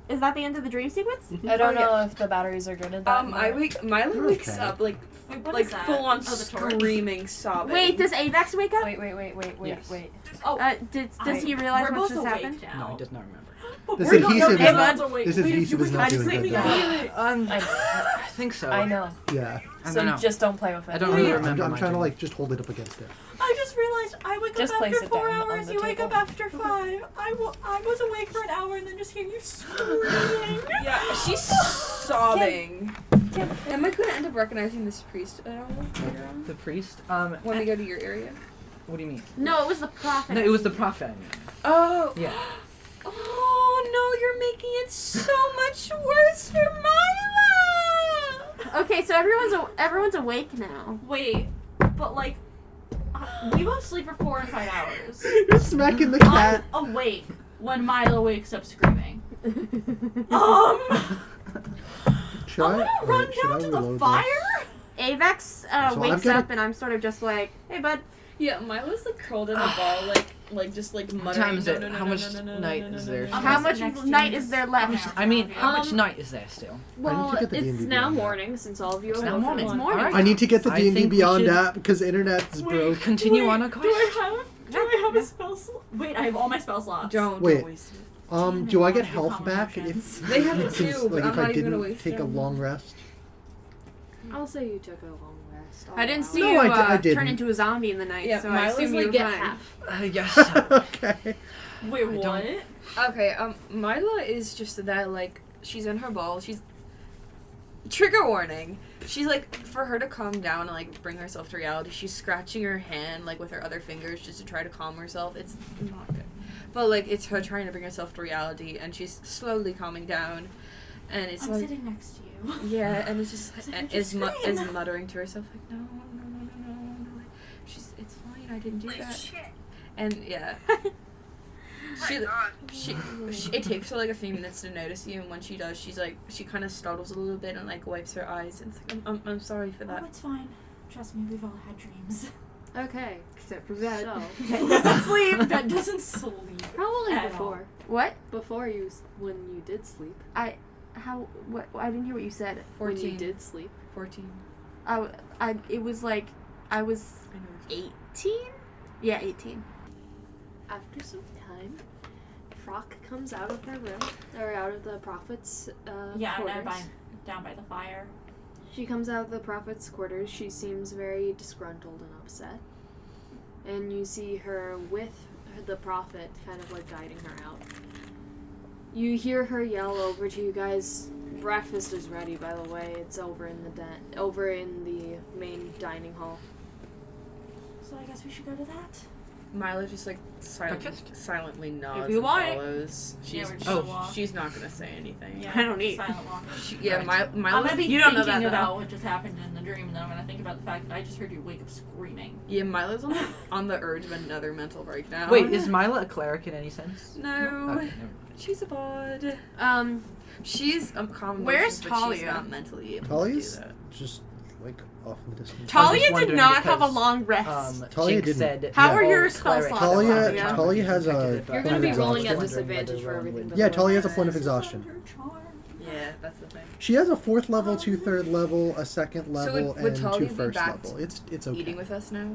Is that the end of the dream sequence? I don't know if the batteries are good at that. Mila wakes Okay. up like what is that? full on Oh, the torch. screaming, sobbing. Wait, does Avax wake up? Wait. Yes. Does he realize We're what both just awake happened? now. No, he does not remember. This We're not- adhesive is okay, not. bud. This adhesive is not doing good. Though. I think so. I know. Yeah. I So don't know. just don't play with it. I don't really I'm remember. trying my to dream. like just hold it up against it. I just realized I wake Just up place after it 4 down on hours. the You wake table. up after 5. I was awake for an hour and then just hear you screaming. Yeah, she's sobbing. Am I going to end up recognizing this priest at all later on? The priest. When we go to your area? What do you mean? No, it was the prophet. No, it was the prophet. Oh. Yeah. Oh no, you're making it so much worse for Mila. Okay, so everyone's awake now. Wait, but like, we both sleep for 4 and 5 hours. You're smacking the cat. I'm awake when Milo wakes up screaming. Should I'm I? gonna run should down I to the reload fire. Avax So I've wakes got up and I'm sort of just like, hey bud. Yeah, Mila's like curled in a ball, like just like muttering. time is it? How much night is there? How much next to night you. is there left? I mean, how much Um, night is there still? Well, get the it's D&D now beyond that. morning since all of you It's are now woken morning. up. It's morning. Alright. I need to get the I D&D think we beyond should- app because internet's broke. Continue on a quest. Do I have a spell slot? Wait, I have all my spell slots. Don't Wait. waste it. Do I get Damn it, health common back emotions. if They have it since, too, but like I'm if not I even gonna didn't waste take a them. long rest? I'll say you took a long rest. I didn't see No, you I turn didn't. into a zombie in the night, Yeah, so I Milo's assume you like were get fine. half. Yes. Okay. Wait, don't- what? Okay, Mila is just that like she's in her ball. She's trigger warning. She's like for her to calm down and like bring herself to reality. She's scratching her hand like with her other fingers just to try to calm herself. It's not good, but like it's her trying to bring herself to reality, and she's slowly calming down. And it's I'm like sitting next to you. yeah, and it's just Don't is scream. is muttering to herself like no. It's fine. I didn't do that. And yeah. She, it takes her like a few minutes to notice you, and when she does, she's like, she kind of startles a little bit and like wipes her eyes, and it's like, I'm sorry for Oh, that. it's fine. Trust me, we've all had dreams. Okay. Except for that. So, That doesn't sleep. That doesn't sleep. probably At before. What? Before you, when you did sleep. I didn't hear what you said. When 14. you did sleep. 14. It was like, I was I know. 18? Yeah, 18. After some time, Frock comes out of her room, or out of the prophet's Yeah, I'm quarters. down by the fire. She comes out of the prophet's quarters. She seems very disgruntled and upset. And you see her with the prophet kind of like guiding her out. You hear her yell over to you guys, breakfast is ready, by the way. It's over in the main dining hall. So I guess we should go to that. Mila just like Breakfast? silently nods If you and want it. follows. She's, Yeah, we're just Oh. gonna walk. she's not gonna say anything. Yeah, I don't eat. Silent walk. Yeah, Right. I'm Mila's, gonna be You don't know thinking that, though. about what just happened in the dream, and then I'm gonna think about the fact that I just heard you wake up screaming. yeah, Mila's on the urge of another mental breakdown. Wait, is Mila a cleric in any sense? No, Okay, never mind. she's a bod. She's Calm Where's emotions, but she's Talia? not mentally able Talia's to do that. just like off in the distance. Talia did wondering not have a because, long rest. Talia Jinx didn't. said How that are all your spell clerics slots, have Talia- exhaustion Talia has a- protected by- You're gonna be rolling at Exhaustion. disadvantage for everything. Yeah, before Talia has a that. point of exhaustion. Yeah, that's the thing. She has a 4th level, 2 3rd level, a 2nd So level, would and Talia 2 be 1st back level. It's okay. Eating with us now?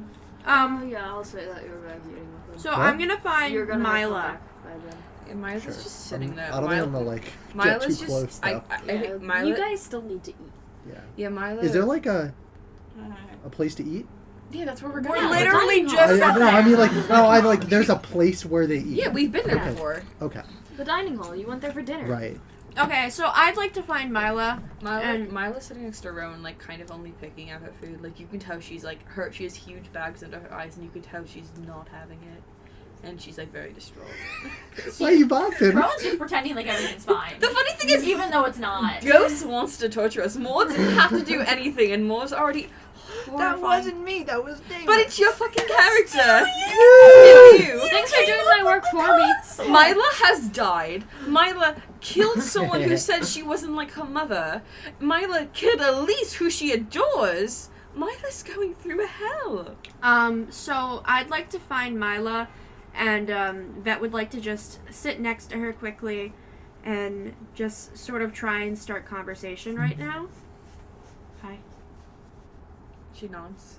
Yeah, I'll say that you're back eating with them. So What? I'm gonna find You're gonna have to come Myla. back by then. Yeah, Mila's Sure. just sitting there. I don't even want to like get Mila's too just. close though. I think Mila. You guys still need to eat. Yeah. Yeah, Mila. Is there like a place to eat? Yeah, that's where we're We're going. literally I, just. no, I mean like no, I like there's a place where they eat. Yeah, we've been there Okay. before. Okay. The dining hall. You went there for dinner. Right. Okay, so I'd like to find Myla. Mila's sitting next to Rowan, like kind of only picking at her food. Like you can tell she's like hurt. She has huge bags under her eyes, and you can tell she's not having it, and she's like very distraught. Why are you bopping? Rowan's just pretending like everything's fine. The funny thing is, Even though it's not. Ghost wants to torture us. Maud didn't have to do anything, and Maud's already. horrifying. me. That was David. But it's your fucking character. It's you. Thanks for doing my work for me. Mila has died. Mila killed someone who said she wasn't like her mother. Mila killed Elise, who she adores. Mila's going through hell. So I'd like to find Myla, and Vet would like to just sit next to her quickly, and just sort of try and start conversation right now. Hi. She nods.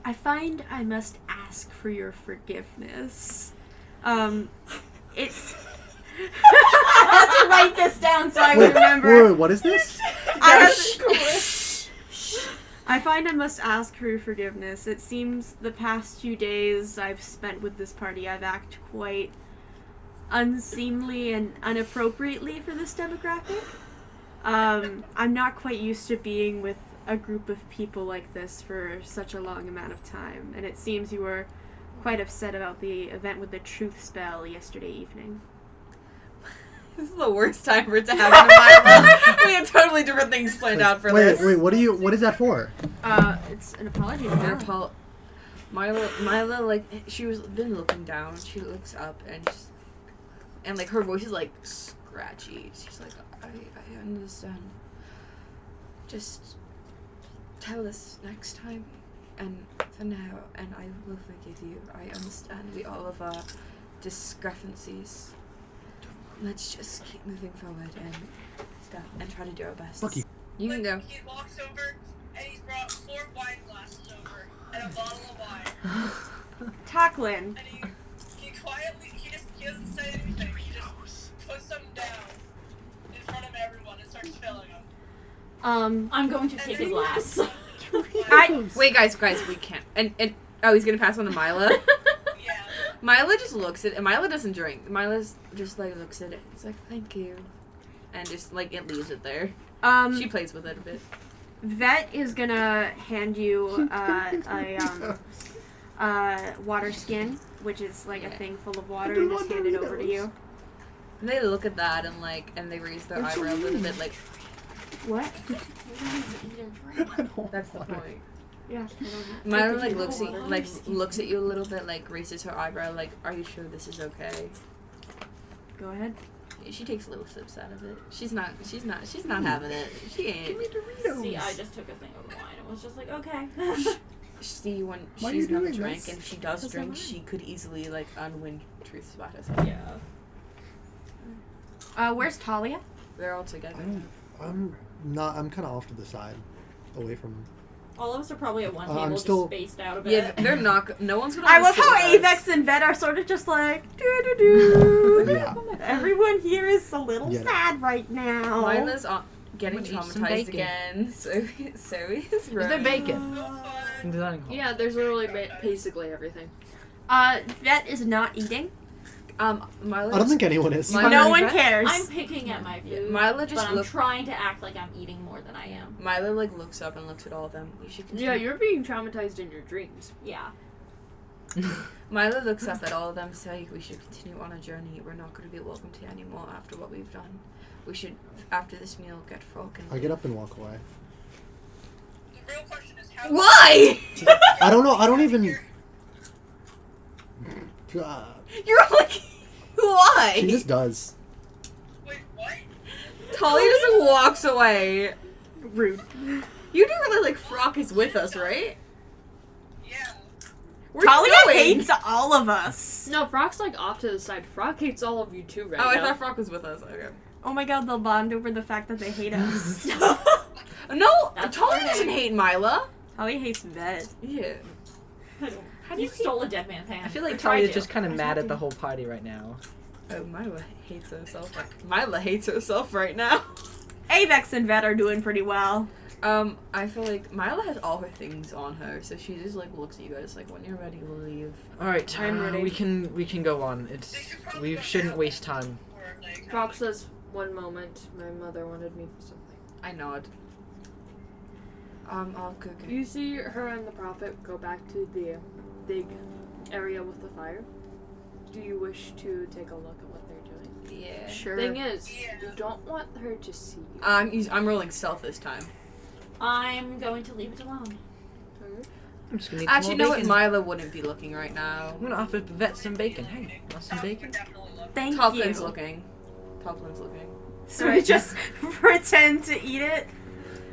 I find I must ask for your forgiveness. It's. I have to write this down so I Wait, remember. wait, what is this? I find I must ask for your forgiveness. It seems the past few days I've spent with this party, I've acted quite unseemly and inappropriately for this demographic. I'm not quite used to being with a group of people like this for such a long amount of time, and it seems you were quite upset about the event with the truth spell yesterday evening. This is the worst time for it to happen in my life. We had totally different things planned out for this. Wait, what is that for? It's an apology. to They're Myla. Mila, like, she was been looking down. She looks up and like, her voice is, like, scratchy. She's like, I understand. Just tell us next time. And for now, and I will forgive you. I understand we all have our discrepancies. Let's just keep moving forward and stuff and try to do our best. Look, you can go. He walks over and he's brought 4 wine glasses over and a bottle of wine. Taklin. And he quietly, he doesn't say anything. He just puts them down in front of everyone and starts filling them. I'm going to take a glass. Wait, guys, we can't. And oh, he's gonna pass on to Mila. Yeah. Mila just looks at it. Mila doesn't drink. Mila's just like looks at it. It's like, thank you, and just like it leaves it there. She plays with it a bit. Vet is gonna hand you water skin, which is like a thing full of water, and just hand it over to you. And they look at that and they raise their eyebrow a little bit, like What? that's the point. Yeah. Mila like looks at you a little bit, like raises her eyebrow, like, are you sure this is okay? Go ahead. She takes little sips out of it. She's not having it. She ain't. See, I just took a thing of wine and was just like, okay. See, when Why are she's you never doing drank, this? and if she does Because drink, I'm she could easily like unwin truth about us. Yeah. Where's Talia? They're all together. I'm kind of off to the side, away from. All of us are probably at one I'm table, still- just spaced out a bit. Yeah, they're not. No one's gonna. I wanna love how sit with us. Avex and Vet are sort of just like doo doo doo. Yeah. Everyone here is a little Yeah. sad right now. Mila's getting I'm gonna eat some traumatized bacon. again. So is Is Rowan. there bacon? In the dining hall. Yeah, there's literally basically everything. Vet is not eating. Mila. I don't think anyone is. Mila- No one cares. I'm picking at my food, Mila but just I'm look. trying to act like I'm eating more than I am. Mila like looks up and looks at all of them. You should continue. Yeah, you're being traumatized in your dreams. Yeah. Mila looks up at all of them, saying we should continue on a journey. We're not going to be welcomed here anymore after what we've done. We should, after this meal, get frog and. I get up and walk away. The real question is how. Why? I don't know. I don't even. You're like, why? She just does. Wait, what? Talia just walks away. Rude. You do really like Frock is with us, right? Yeah. Where's he Talia going? hates all of us. No, Frog's like off to the side. Frog hates all of you too right Oh, I now. thought Frock was with us. Okay. Oh my god, they'll bond over the fact that they hate us. No, That's Talia flirting. doesn't hate Mila. Talia hates Vet. Yeah. How do you stole a dead man's hand? I feel like Or tried Talia's to. just kind of I mad tried at the to. whole party right now. Oh, Mila hates herself. Mila hates herself right now. Avex and Vet are doing pretty well. I feel like Mila has all her things on her, so she just like looks at you guys like when you're ready to leave. All right, I'm ready. we can go on. We shouldn't waste time. Frog says, "One moment. My mother wanted me for something." I nod. I'll cook it. You see her and the prophet go back to the big area with the fire. Do you wish to take a look at what they're doing? Yeah. Sure. Thing is, Yeah. you don't want her to see you. I'm rolling stealth this time. I'm going to leave it alone. I'm just gonna eat Actually, some no, more what? bacon. Mila wouldn't be looking right now. I'm gonna offer Vet some bacon. Hey, want some bacon? Thank Toplin's you. looking. Toplin's looking. So we just pretend to eat it.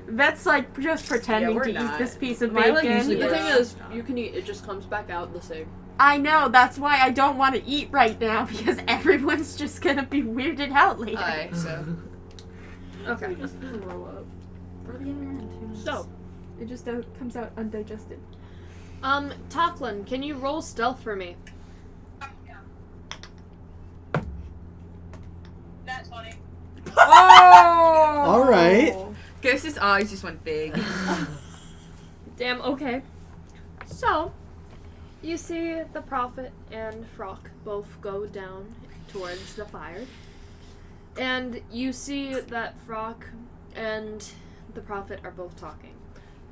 Vet's like just pretending we're to eat not. this piece of Mila bacon. usually The Yeah. thing is, you can eat. It just comes back out the same. I know, that's why I don't want to eat right now, because everyone's just gonna be weirded out later. Aye, so. Okay. Just throw up. For the other end. Who knows? So, It just comes out undigested. Toklin, can you roll stealth for me? That's funny. Oh! All right. Ghost's eyes just went big. Damn, okay. So, you see the prophet and Frock both go down towards the fire. And you see that Frock and the prophet are both talking.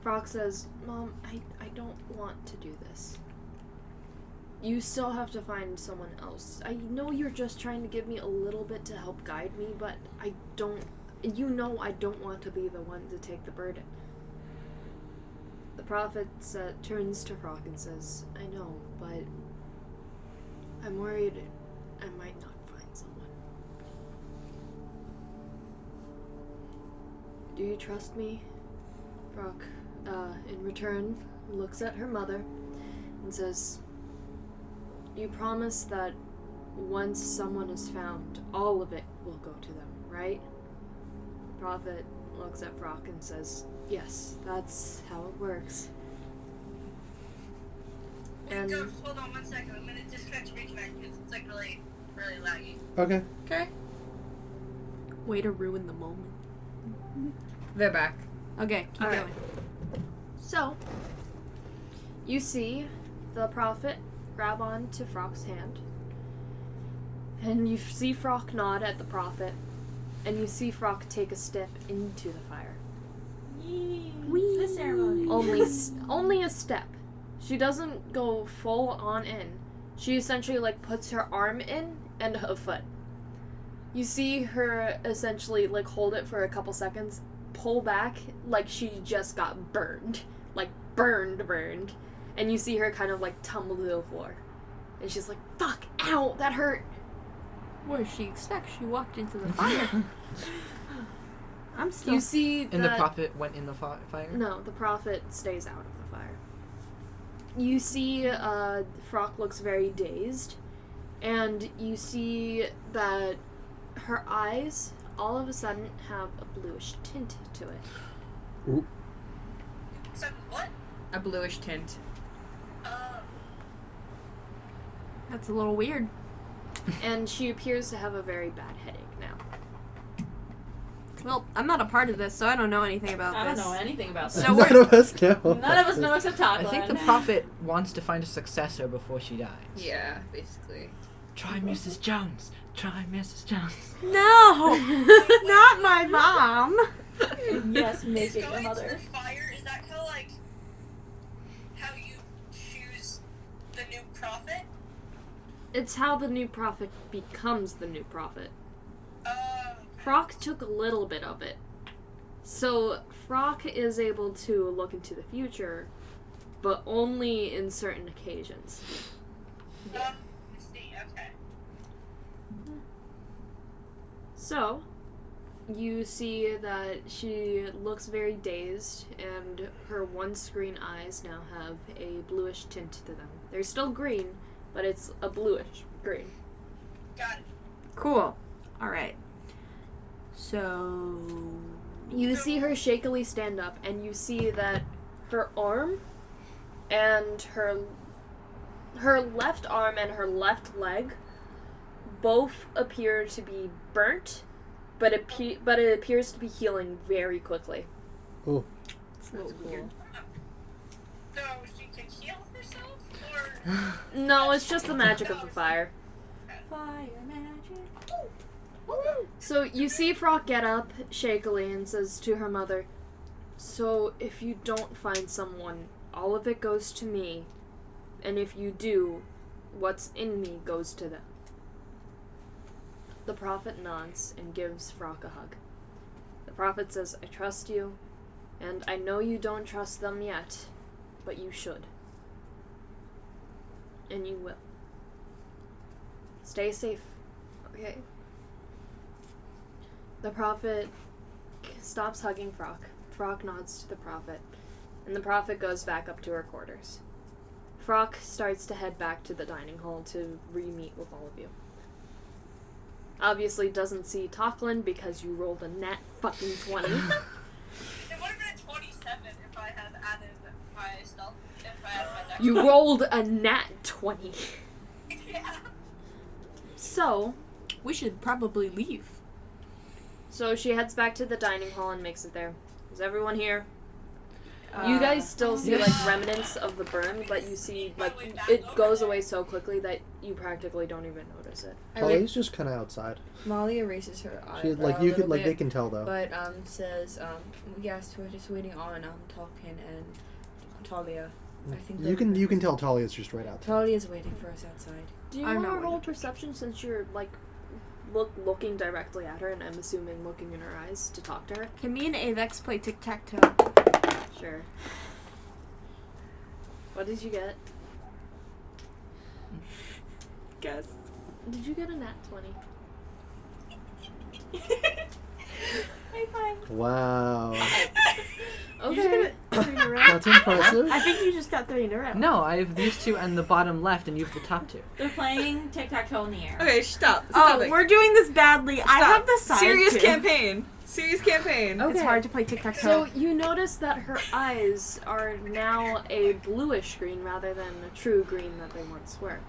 Frock says, "Mom, I don't want to do this. You still have to find someone else. I know you're just trying to give me a little bit to help guide me, but I don't want to be the one to take the burden." The prophet turns to Frock and says, "I know, but I'm worried I might not find someone. Do you trust me?" Frock, in return, looks at her mother and says, "You promise that once someone is found, all of it will go to them, right?" The prophet looks at Frock and says, "Yes, that's how it works." And Ghost, hold on 1 second. I'm gonna disconnect your reconnect because it's like really, really laggy. Okay. Okay. Way to ruin the moment. They're back. Okay, keep Alright. going. so, you see the prophet grab on to Frock's hand, and you see Frock nod at the prophet, and you see Frock take a step into the fire. It's the ceremony. Only a step. She doesn't go full on in. She essentially like puts her arm in and a foot. You see her essentially like hold it for a couple seconds, pull back like she just got burned. Like burned. And you see her kind of like tumble to the floor. And she's like, "Fuck, ow, that hurt." What did she expect? She walked into the fire. I'm still. You see that... And the prophet went in the fire? No, the prophet stays out of the fire. You see Frock looks very dazed, and you see that her eyes all of a sudden have a bluish tint to it. So, what? A bluish tint. That's a little weird. And she appears to have a very bad headache now. Well, I'm not a part of this, so I don't know anything about I don't this. know anything about this. So None of us know. None of us know except I Toklin. think the prophet wants to find a successor before she dies. Yeah, basically. Try Mrs. Jones. Try Mrs. Jones. No! Not my mom! Yes, Is make it your going to mother. the fire, is that kind of like how you choose the new prophet? It's how the new prophet becomes the new prophet. Uh, Frock took a little bit of it. So Frock is able to look into the future, but only in certain occasions. I see, okay. So, you see that she looks very dazed, and her one-screen eyes now have a bluish tint to them. They're still green, but it's a bluish green. Got it. Cool. Alright. So. You see her shakily stand up, and you see that her arm and her left arm and her left leg both appear to be burnt, but it appears to be healing very quickly. Oh, That's weird. So she can heal herself, or No, it's just the magic of the fire. Fire magic. So you see Frock get up shakily and says to her mother, "So if you don't find someone, all of it goes to me, and if you do, what's in me goes to them." The prophet nods and gives Frock a hug. The prophet says, "I trust you, and I know you don't trust them yet, but you should. And you will. Stay safe, okay?" The prophet stops hugging Frock. Frock nods to the prophet, and the prophet goes back up to her quarters. Frock starts to head back to the dining hall to re-meet with all of you. Obviously doesn't see Tocklin because you rolled a nat fucking 20. it would have been a 27 if I had added my stealth. If I had my dex. You rolled a nat 20. Yeah. So We should probably leave. she heads back to the dining hall and makes it there. Is everyone here? You guys still see like remnants of the burn, but you see like it goes away so quickly that you practically don't even notice it. Talia's just kind of outside. Molly erases her eyebrow She like a you little could like bit, they can tell though. but yes, we're just waiting on Tolkien and Talia. I think You can tell Talia's just right outside. Talia's waiting for us outside. Do you I'm want not to roll waiting. perception since you're like looking directly at her and I'm assuming looking in her eyes to talk to her? Can me and Avex play tic-tac-toe? Sure. What did you get? Guess. Did you get a nat 20? High five. Wow, Okay. that's impressive. I think you just got 3 in a row. No, I have these two and the bottom left, and you have the top two. They're playing tic-tac-toe in the air. Okay, stop. Oh, we're doing this badly. I have the side Serious too. campaign. Serious campaign. Okay. It's hard to play tic-tac-toe. So you notice that her eyes are now a bluish green rather than a true green that they once were.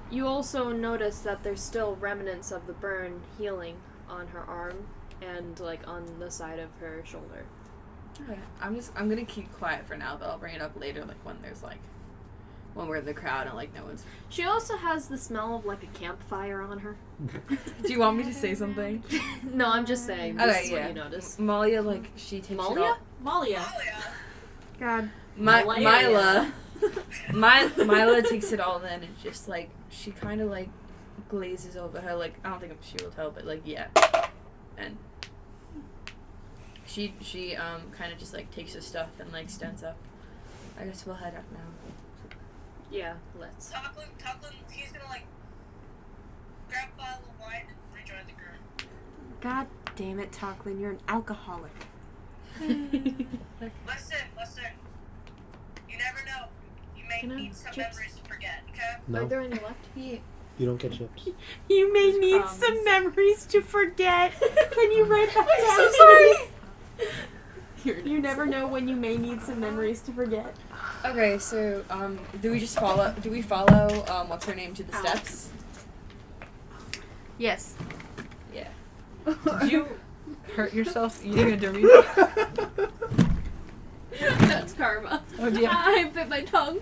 You also notice that there's still remnants of the burn healing on her arm and like on the side of her shoulder. Okay. I'm gonna keep quiet for now, but I'll bring it up later, like when we're in the crowd and like no one's. She also has the smell of like a campfire on her. Do you want me to say something? No, I'm just saying. This Okay, is yeah. what you notice. Malia, like she takes Malia? it all. Malia. Oh yeah. God. Mila. Mila takes it all in and just like she kind of like glazes over her. Like I don't think she will tell, but like yeah, and she kind of just like takes her stuff and like stands up. I guess we'll head up now. Yeah, let's. Tocklin, he's gonna like grab a bottle of wine and rejoin the group. God damn it, Tocklin, you're an alcoholic. Listen. You never know. You may Can I have need some chips? memories to forget, okay? Are No, there any left? you don't get chips. You may need crumbs. some memories to forget. Can you write that I'm down? so sorry. You never know when you may need some memories to forget. Okay, so do we follow what's her name to the Alex. steps? Yes. Yeah. Did you hurt yourself eating a Dreamy? That's karma. Oh dear. I bit my tongue.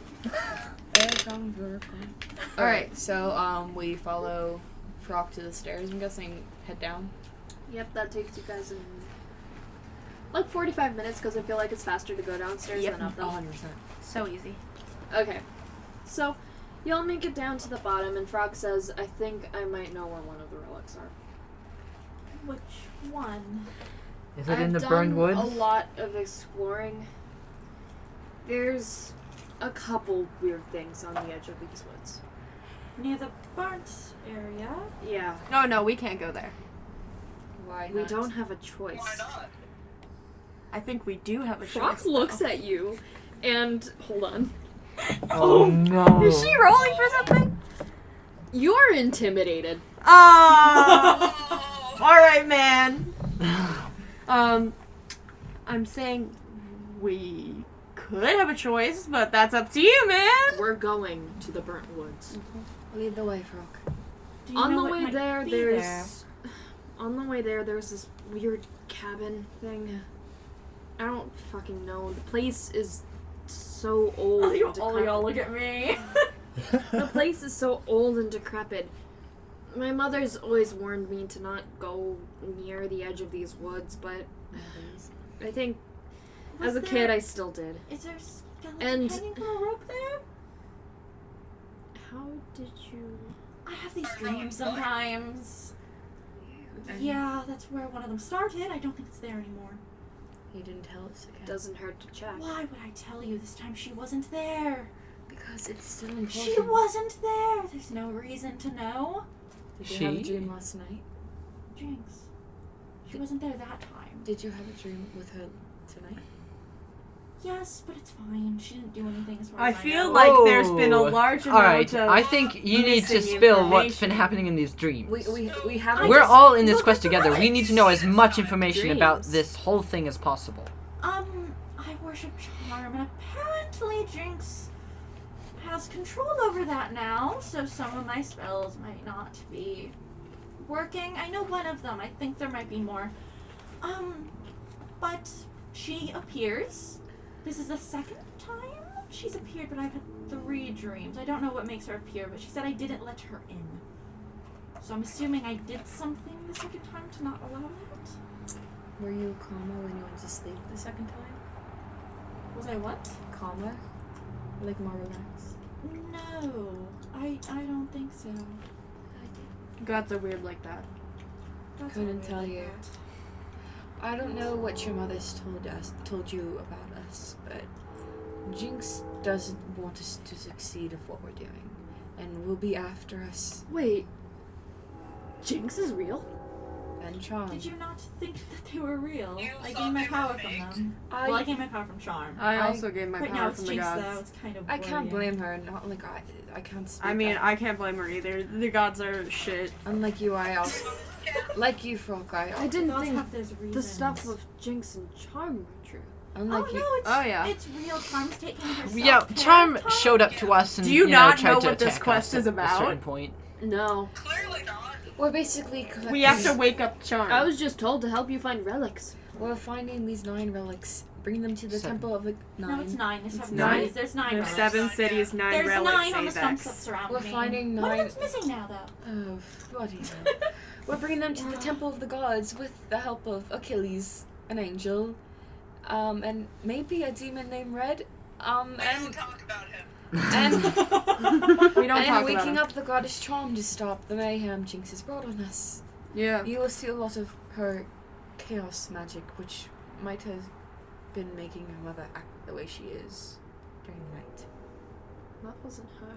Alright, so we follow Frock to the stairs, I'm guessing head down. Yep, that takes you guys in like 45 minutes because I feel like it's faster to go downstairs Yep. than up them. 100%. So easy. Okay. So, y'all make it down to the bottom, and Frog says, I think I might know where one of the relics are. Which one? Is it I've in the done burned woods? a lot of exploring. There's a couple weird things on the edge of these woods. Near the burnt area. Yeah. No, we can't go there. Why We not? don't have a choice. Why not? I think we do have a Frog choice. looks at you, and hold on. Oh no. Is she rolling for something? You're intimidated. Oh. Oh! Alright, man. I'm saying we could have a choice, but that's up to you, man. We're going to the burnt woods. Lead the way, Frog. Do you On know the what way might there, be there's this weird cabin thing. I don't fucking know. The place is so old. Oh, and all y'all look decrepit. at me. The place is so old and decrepit. My mother's always warned me to not go near the edge of these woods, but I think as a kid I still did. Is there a skeleton And- hanging from a rope there? How did you... I have these dreams sometimes. Yeah, that's where one of them started. I don't think it's there anymore. You didn't tell us again. Doesn't hurt to check. Why would I tell you this time she wasn't there? Because it's still important. She wasn't there. There's no reason to know. Did you have a dream last night? Jinx. She wasn't there that time. Did you have a dream with her tonight? Yes, but it's fine. She didn't do anything as far I as I feel know. like there's been a large amount Alright, of I think you need to missing spill what's been information. happening in these dreams. We haven't. We're just all in this look quest at the together. We relics. need to know as much information about Dreams. this whole thing as possible. I worship Charm, and apparently Jinx has control over that now, so some of my spells might not be working. I know one of them. I think there might be more. But she appears. This is the second time she's appeared, but I've had 3 dreams. I don't know what makes her appear, but she said I didn't let her in. So I'm assuming I did something the second time to not allow that. Were you calmer when you went to sleep the second time? Was I what? Calmer? Like more relaxed? No, I don't think so. Gods are weird like that. That's Couldn't not tell really you. that. I don't know what your mother's told you about us, but Jinx doesn't want us to succeed of what we're doing, and will be after us. Wait. Jinx is real? And Charm. Did you not think that they were real? You I thought gained my they were power from fake? them. Well, I gained my power from Charm. I I- also gave my Right now power it's from the Jinx gods. though. It's kind of I can't worrying. blame her. Not like I can't speak. I mean, up. I can't blame her either. The gods are shit. Unlike you, I also like you, Frog. I didn't Gods think have those reasons. the stuff of Jinx and Charm were true. Unlike Oh you. no, it's Oh, yeah. it's real. Charm's taking herself. Yeah, Charm showed up to us and Do you not tried know to what this attack quest us is at about? a certain point. No. Clearly not. We're basically collecting. We have to wake up Charm. I was just told to help you find relics. We're finding these 9 relics. Bring them to the 7. Temple of the 9. No, it's 9. There's 7 9. cities. There's 9. There's relics. 7 cities, 9 There's relics. 9 on the Avex. stumps that surround We're me. finding One of 9. them's missing now, though. Oh, bloody hell. We're bringing them to the Temple of the Gods with the help of Achilles, an angel, and maybe a demon named Red, We don't and talk about him. and, We don't and talk waking about him. up the goddess Charm to stop the mayhem Jinx has brought on us. Yeah. You will see a lot of her chaos magic, which might have been making her mother act the way she is during the night. That wasn't her.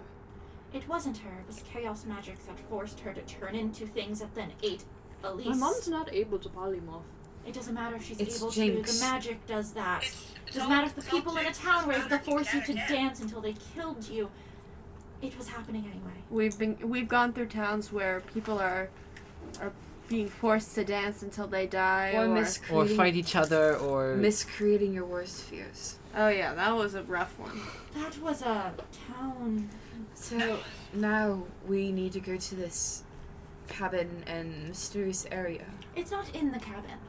It wasn't her. It was chaos magic that forced her to turn into things that then ate Elise. My mom's not able to polymorph. It doesn't matter if she's It's able Jinx. to. The magic does that. It's It doesn't all- matter if the it's all people in a Jinx. town were able to Magic force you to can. dance until they killed you. It was happening anyway. We've gone through towns where people are being forced to dance until they die, Or Or miscreating, fight each other, or miscreating your worst fears. Oh yeah, that was a rough one. That was a town. So now we need to go to this cabin and mysterious area. It's not in the cabin.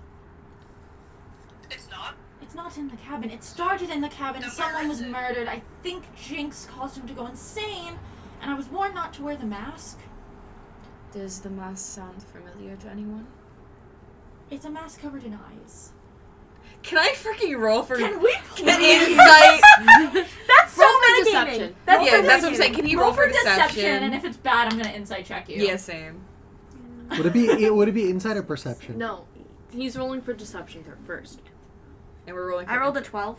It's not. It's not in the cabin. It started in the cabin. Then where Someone was is it? murdered. I think Jinx caused him to go insane, and I was warned not to wear the mask. Does the mask sound familiar to anyone? It's a mask covered in eyes. Can I freaking roll for Can we Can please? insight? That's so Roll for metagaming. deception. That's Yeah, so that's what I'm metagaming. saying. Can you roll for deception? and if it's bad, I'm gonna insight check you. Yeah, same. Would it be insight or perception? No. He's rolling for deception first. And we're rolling. For I rolled a 12.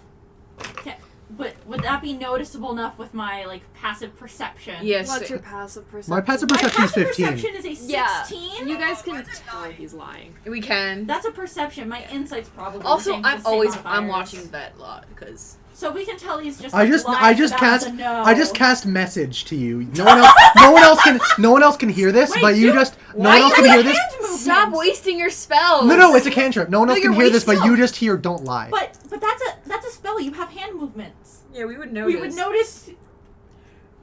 Okay. But would that be noticeable enough with my passive perception? Yes. What's your passive perception? My passive My perception is passive 15. perception is a 16. Yeah. You guys can What's it tell nine? he's lying. We can. That's a perception. My insight's probably the Also, same, I'm the same always modifiers. watching that a lot because So we can tell he's just. I just lying cast about the no. cast message to you. No one else can hear this, Wait, but you dude, just no why one else you can hear Hand this. movements. stop wasting your spells. No, it's a cantrip. No one No, else can you're hear this, but wasting- you just hear don't lie. But that's a spell. You have hand movements. Yeah, we would notice. We would notice.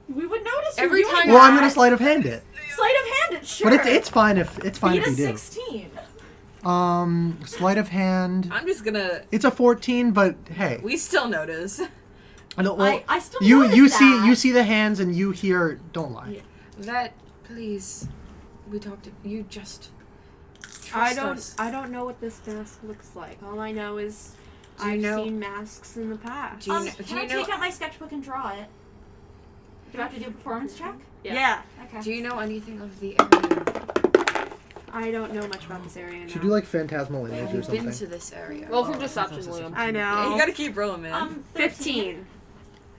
We would notice you Every doing time- Well, I'm that. gonna sleight of hand it. Sleight of hand it, sure. But it's fine if Beat you a do. 16. Sleight of hand. I'm just gonna. It's a 14, but hey. We still notice. I don't. Well, I still you notice that. you see the hands and you hear. Don't lie. That, please. We talked. You just. I trust us. don't know what this mask looks like. All I know is Do you I've know- seen masks in the past. Do you know- Can I take out my sketchbook and draw it? Do I have to do a performance check? Yeah. Okay. Do you know anything of the area? I don't know much about this area Should now. do like phantasmal image Have or you been something. to this area? Roll for deception, Liam. I Yeah, you know. gotta keep rolling, man. 15.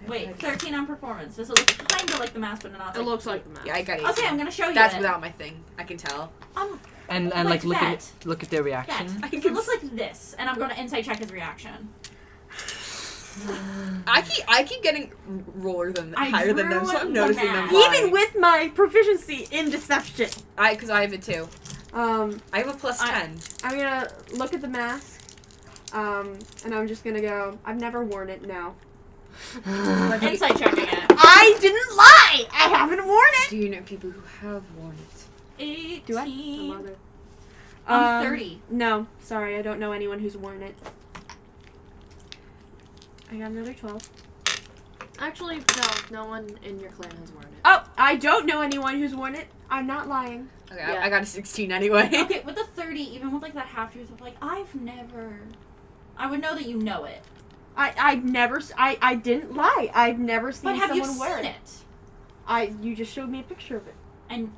Wait, 13 on performance. Does it look kind of like the mask, but not It looks like the map. Yeah, I got it. Okay, I'm gonna show you That's it. without my thing. I can tell. And Like look that. at their That. reaction. I So can it looks like this, and I'm gonna insight check his reaction. I keep getting roller than I higher than them, so drew I'm the noticing them. mask. lying. Even with my proficiency in deception. Because I have it too. I have a plus 10. I'm gonna look at the mask. And I'm just gonna go, I've never worn it, no. Insight checking it. I didn't lie! I haven't worn it! Do you know people who have worn it? 18. Do I? I'm 30. No, sorry, I don't know anyone who's worn it. I got another 12. Actually, no one in your clan has worn it. Oh, I don't know anyone who's worn it. I'm not lying. Okay, Yeah. I got a 16 anyway. Okay, with the 30, even with like that half truth of like, I've never. I would know that you know it. I didn't lie. I've never seen But have you someone wear seen it. it? You just showed me a picture of it. And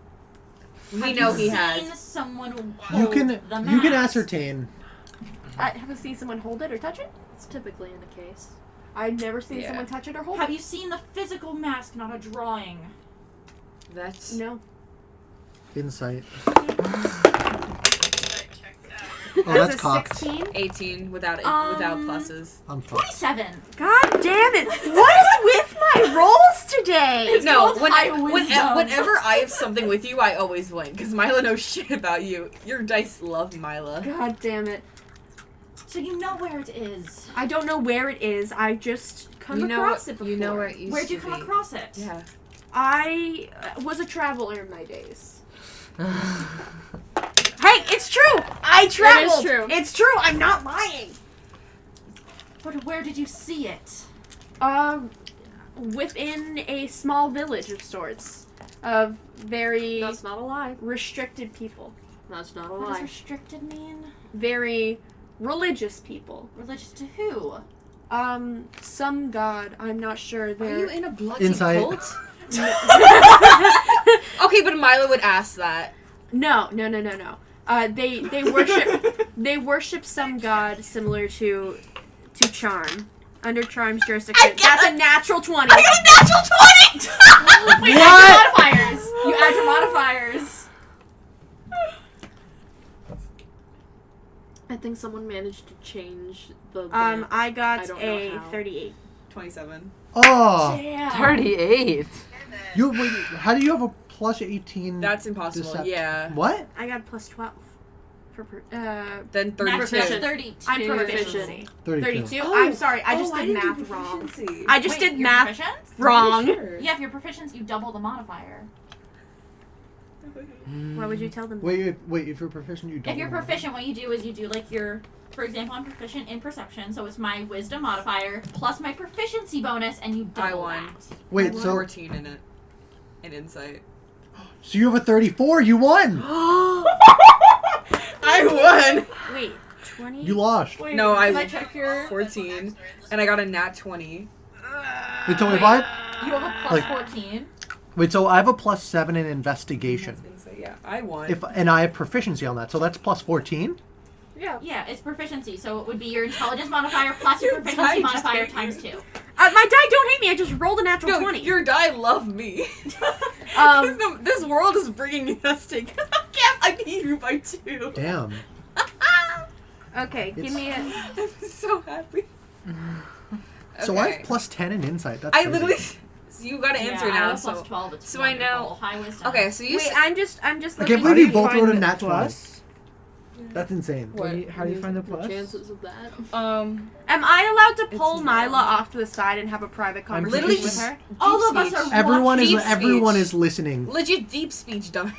We have know you he seen has. someone You hold can the you can mask? ascertain. I haven't seen someone hold it or touch it. It's typically in the case. I've never seen Yeah. someone touch it or hold Have it. you seen the physical mask, not a drawing? That's. No. Insight. Check that. Oh, that's a cocked. 16. 18 without Um, pluses. I'm fucked. 27. God damn it! What is with my rolls today? No, called high wisdom. whenever I have something with you, I always win. Because Mila knows shit about you. Your dice love Mila. God damn it! So you know where it is. I don't know where it is. I just come across it before. You know where it used Where'd you to come be. across it? Yeah. I was a traveler in my days. Hey, it's true. I traveled. true. It's true. I'm not lying. But where did you see it? Within a small village of sorts, of very That's not a lie. restricted people, That's not a What does lie. restricted mean? very religious people. Religious to who? Some god. I'm not sure. Are They're you in a bloody Insight. cult? Okay, but Mila would ask that. No. They worship they worship some god similar to Charm. Under Charm's jurisdiction. That's a natural 20. I got a natural 20! Wait, add your modifiers. You add your modifiers. I think someone managed to change the. I got I don't a know how. 38. 27. Oh, Damn. 38. you. Wait, how do you have a plus 18? That's impossible. Decept- Yeah. What? I got plus 12 for Then 32. That's 32. I'm proficient. Proficiency. 32. 32. I'm sorry. I just did math wrong. I just Wait, did you're math proficient? wrong. Yeah, if you're proficient, you double the modifier. What would you tell them? Wait. If you're proficient, you don't. If you're proficient, what you do is you do like your, for example, I'm proficient in perception, so it's my wisdom modifier plus my proficiency bonus, and you I double won. that. Wait, I have so 14 in it. In insight. you have a 34. You won. I won! Wait, 20? You lost. Wait, No, can I- I check your... 14. And I got a nat 20. Wait, so if I You have a plus Like- 14. wait, so I have a plus 7 in investigation. Insight, yeah, I won. And I have proficiency on that, so that's plus 14. Yeah, it's proficiency, so it would be your intelligence modifier plus your Your die proficiency just modifier hate times you. 2. my die don't hate me. I just rolled a natural no, 20. your die love me. This world is bringing us together. I beat you by 2. Damn. Okay, give me a... I'm so happy. So I Okay. have plus 10 in insight. That's I crazy. literally. So you got to answer I now. have So. plus 12. It's so I know- wonderful. High wisdom. Okay, so you. Wait, s- I'm just I looking... can't How believe do you you both find wrote a the nat 20. plus? That's insane. How do you find the plus? chances of that? Um, Am I allowed to It's pull not. Nyla off to the side and have a private I'm conversation literally with just her? All of us speech. are Everyone is Deep everyone speech. is listening. Legit deep speech, dumb.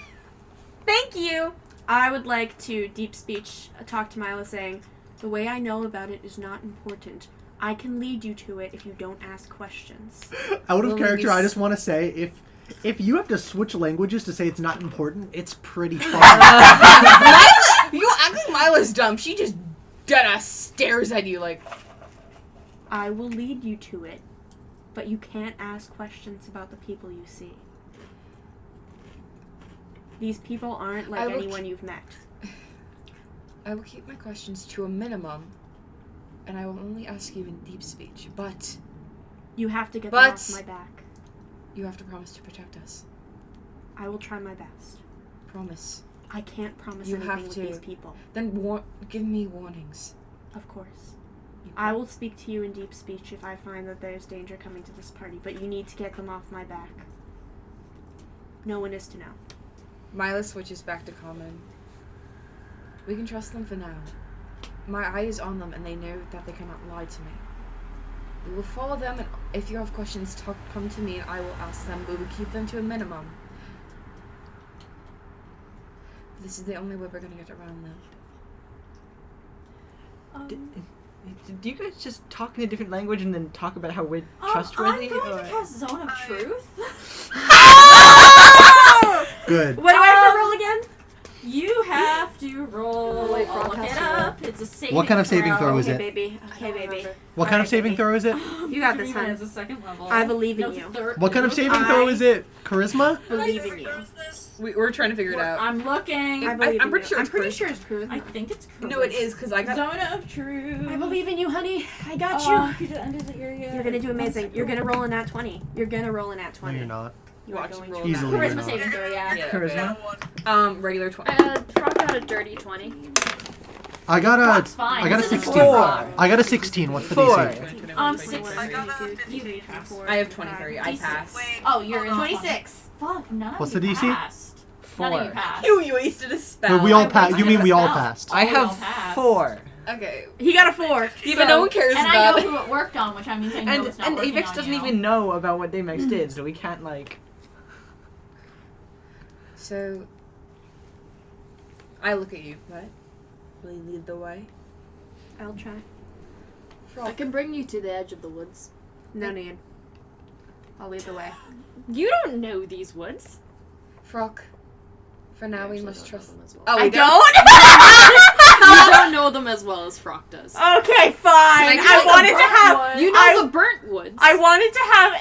Thank you. I would like to deep speech talk to Myla saying, the way I know about it is not important. I can lead you to it if you don't ask questions. Out of Well, character, you I s- just want to say if you have to switch languages to say it's not important, it's pretty fun. You act like Mila's dumb. She just deadass stares at you like. I will lead you to it, but you can't ask questions about the people you see. These people aren't I like will anyone you've met. I will keep my questions to a minimum, and I will only ask you in deep speech. But You have to get But- them off my back. you have to promise to protect us. I will try my best. Promise. I can't promise You anything have with to. these people. Then give me warnings. Of course. You I will speak to you in deep speech if I find that there's danger coming to this party, but you need to get them off my back. No one is to know. Mila switches back to common. We can trust them for now. My eye is on them, and they know that they cannot lie to me. We will follow them, and if you have questions, come to me, and I will ask them. We will keep them to a minimum. This is the only way we're gonna get around them. Do you guys just talk in a different language and then talk about how we're I'm trustworthy? going or- to cast Zone of Truth. Good. What do I have to roll again? You have to roll. Wait, I'll Frog look has it to roll. up. It's a saving What kind of saving throw is Okay, it? baby. Okay, baby. What kind of saving baby. throw is it? You got this, Dreamy hon. is a second level. I believe in No, it's a you. third- What kind of saving throw is it? Charisma? Believe in you. We're trying to figure it out. I'm looking. I believe I'm in pretty you. sure I'm it's pretty charisma. sure it's charisma. I think it's No, it is, because I got. Zone of Truth. I believe in you, honey. I got You did under the area. You're gonna do amazing. You're gonna roll a nat 20. You're gonna roll a nat No, 20. you're not. You are Watch going roll to. Easily you're Charisma not. saving throw, yeah. Charisma? Regular 20. Frog got a dirty 20. I got That's a fine. I got a This is 16. four. I got a 16. What's the 4. DC? 6. I have 23. I passed. Oh, you're in 26. Fuck, none of What's you the DC? passed. None of you 4. passed. You wasted a spell. No, we all I passed. You wasted mean a we all spell. passed? I we all have passed. 4. Okay. He got a 4. Even no one cares And about I it. know who it worked on, which means I know And it's not and working Avex on doesn't you. even know about what Daymax did, so we can't like. So, I look at you, right? Will you lead the way? I'll try. I can bring you to the edge of the woods. No need. I'll lead the way. You don't know these woods. Frock. For now, we actually must don't trust know them as well. Oh, I we You don't know them as well as Frock does. Okay, fine. Like, I like wanted a to burnt have. You know the burnt woods. I wanted to have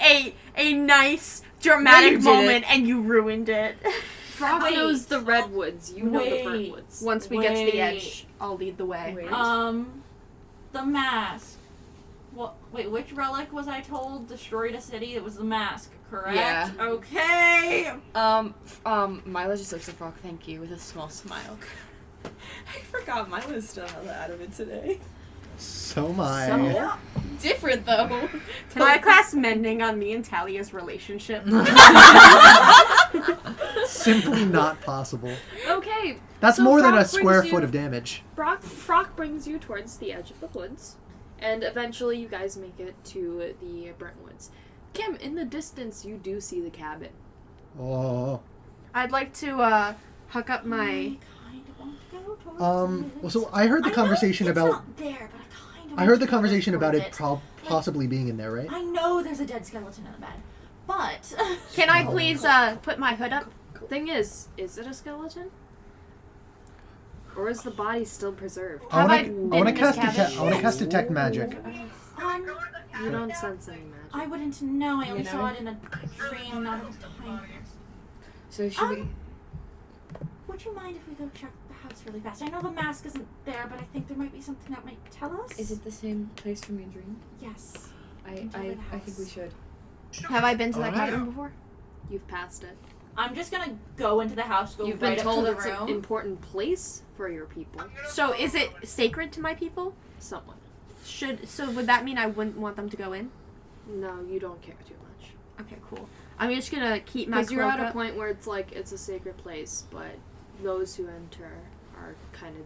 a nice dramatic didn't. moment, and you ruined it. Frog Wait. knows the redwoods. You know the burnt Wait. woods. Once we get to the Wait. edge, I'll lead the way. Wait. The mask. What? Wait, which relic was I told destroyed a city? It was the mask, correct? Yeah. Okay. Mila just looks at Frock, thank you, with a small smile. I forgot Mila still hella out of it today. So am I. So different though. Can I cast mending on me and Talia's relationship? Simply not possible. Okay. That's So more than a Frog square brings foot you- of damage. Frock brings you towards the edge of the woods, and eventually you guys make it to the burnt woods. Kim, in the distance, you do see the cabin. Oh. I'd like to hook up my. I kind of want to go towards Well, so I heard the conversation it's about. not there, but I kind of. I heard the conversation about it possibly being in there, right? I know there's a dead skeleton in the bed, but Can I please put my hood up? Thing is it a skeleton? Or is the body still preserved? Have I I been want to in this cast cabin? I want to cast detect magic. You don't sense any magic. I wouldn't know. I only You saw know? it in a dream, not in time. So should we? Would you mind if we go check the house really fast? I know the mask isn't there, but I think there might be something that might tell us. Is it the same place from your dream? Yes. I Enjoy the think we house. should. Have I been to that Alright. cabin before? You've passed it. I'm just gonna go into the house, go You've right been up told to the it's room. an important place for your people. So is it sacred to my people? Someone. So would that mean I wouldn't want them to go in? No, you don't care too much. Okay, cool. I'm just gonna keep my Because you're at cloak a up. point where it's like it's a sacred place, but those who enter are kind of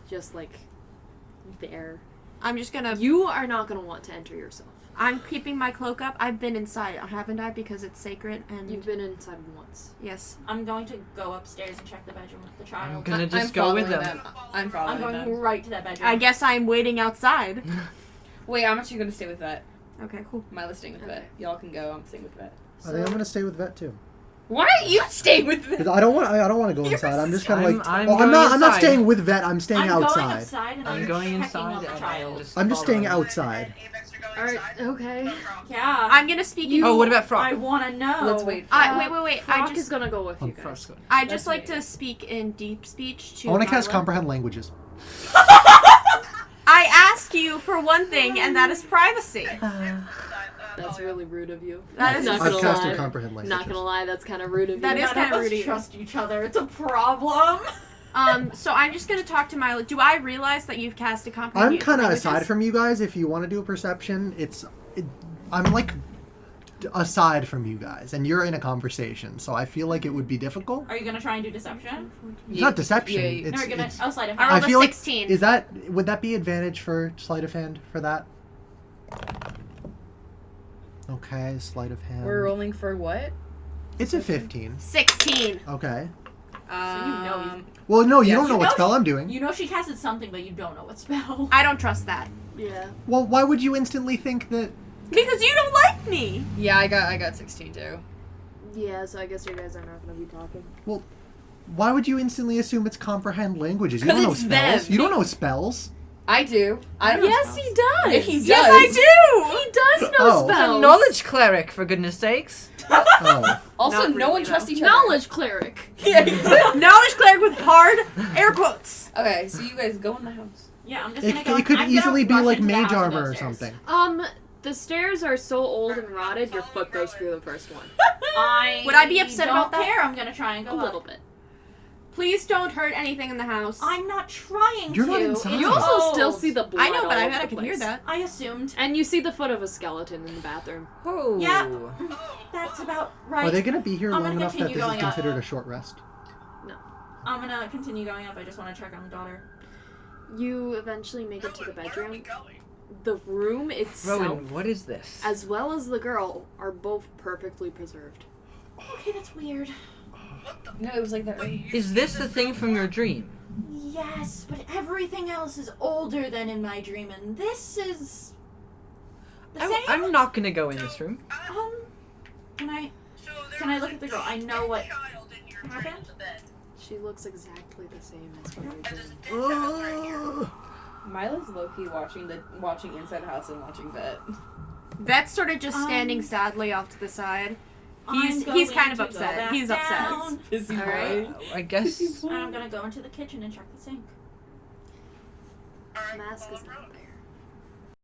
just like there. I'm just gonna. You are not gonna want to enter yourself. I'm keeping my cloak up. I've been inside, haven't I? Because it's sacred and. You've been inside once. Yes. I'm going to go upstairs and check the bedroom with the child. I'm gonna just I'm go with following them. I'm following I'm going them. right to that bedroom. I guess I'm waiting outside. Wait, I'm actually gonna stay with Vet. Okay, cool. Mila's staying with Vet. Y'all can go. I'm staying with Vet. I think I'm gonna stay with Vet too. Why are you staying with Vet? 'Cause I don't want to go inside. I'm just kind of like. I'm I'm going not inside. staying with Vet. I'm staying I'm going outside. outside and I'm I'm going checking inside on the and child. I'm just staying following. outside. Alright, okay. Yeah. I'm gonna speak. in Oh, what about I Frog? want to know. Let's wait. Wait. Frog I is gonna go with you guys. Frog's going. I just Let's like wait. to speak in deep speech to. I want to cast Mila. comprehend languages. I ask you for one thing, and that is privacy. That's really rude of you. That is- not I've gonna casted lie. comprehend languages. Not gonna lie, that's kind of rude of That you. is None of kinda us rude of you. trust each other. It's a problem. So I'm just gonna talk to Mila. Do I realize that you've cast a comprehend? I'm kind of languages? aside from you guys. If you want to do a perception, I'm like aside from you guys, and you're in a conversation, so I feel like it would be difficult. Are you gonna try and do deception? It's not deception. Yeah, it's, No, you're gonna. it's- Oh, sleight of I hand. rolled I a feel like 16. would that be advantage for sleight of hand for that? Okay, sleight of hand. We're rolling for what? It's a 15. 16. Okay. So you know Well, no, you Yes. don't know You what know spell I'm doing. You know she casted something, but you don't know what spell. I don't trust that Yeah. Well, why would you instantly think that? because you don't like me. Yeah, I got 16 too. Yeah, so I guess you guys are not gonna be talking. Why would you instantly assume it's comprehend languages? You 'Cause don't know it's spells. them. You don't know spells. I do. I don't know Yes, spells. he does. Yeah, he does. Yes, I do. He does know Oh. spells. A knowledge cleric, for goodness sakes. Oh. Also, Not no really, one trusts though. each other. Knowledge cleric. Knowledge cleric with hard air quotes. Okay, so you guys go in the house. Yeah, I'm just It, gonna go. it could I'm easily gonna be rush like into the mage house and go armor or upstairs. something. The stairs are so old and rotted, your foot goes through the first one. Would I be upset don't about that? care. I'm gonna try and go A up. little bit. Please don't hurt anything in the house. I'm not trying You're to. not inside. You Oh. also still see the blood. I know, but all I over bet I the can hear place. that. I assumed. And you see the foot of a skeleton in the bathroom. Oh. Yeah, that's about right. Are they going to be here I'm long gonna enough that continue this is going up. considered a short rest? I'm gonna continue going up. I just want to check on the daughter. You eventually make it to the bedroom. The room itself, Rowan, what is this? as well as the girl, are both perfectly preserved. Okay, that's weird. No, it was like that. Is this the thing from your dream? Yes, but everything else is older than in my dream, and this is the same. I'm not gonna go in this room. Can I look at the girl? I know what happened. She looks exactly the same as from your dream. Mila's low-key watching Inside the House and watching Vet. Vet's sort of just standing sadly off to the side. He's I'm kind of going to go upset. back He's upset. down, Busy Alright. I guess. And I'm gonna go into the kitchen and check the sink. Mask is not there.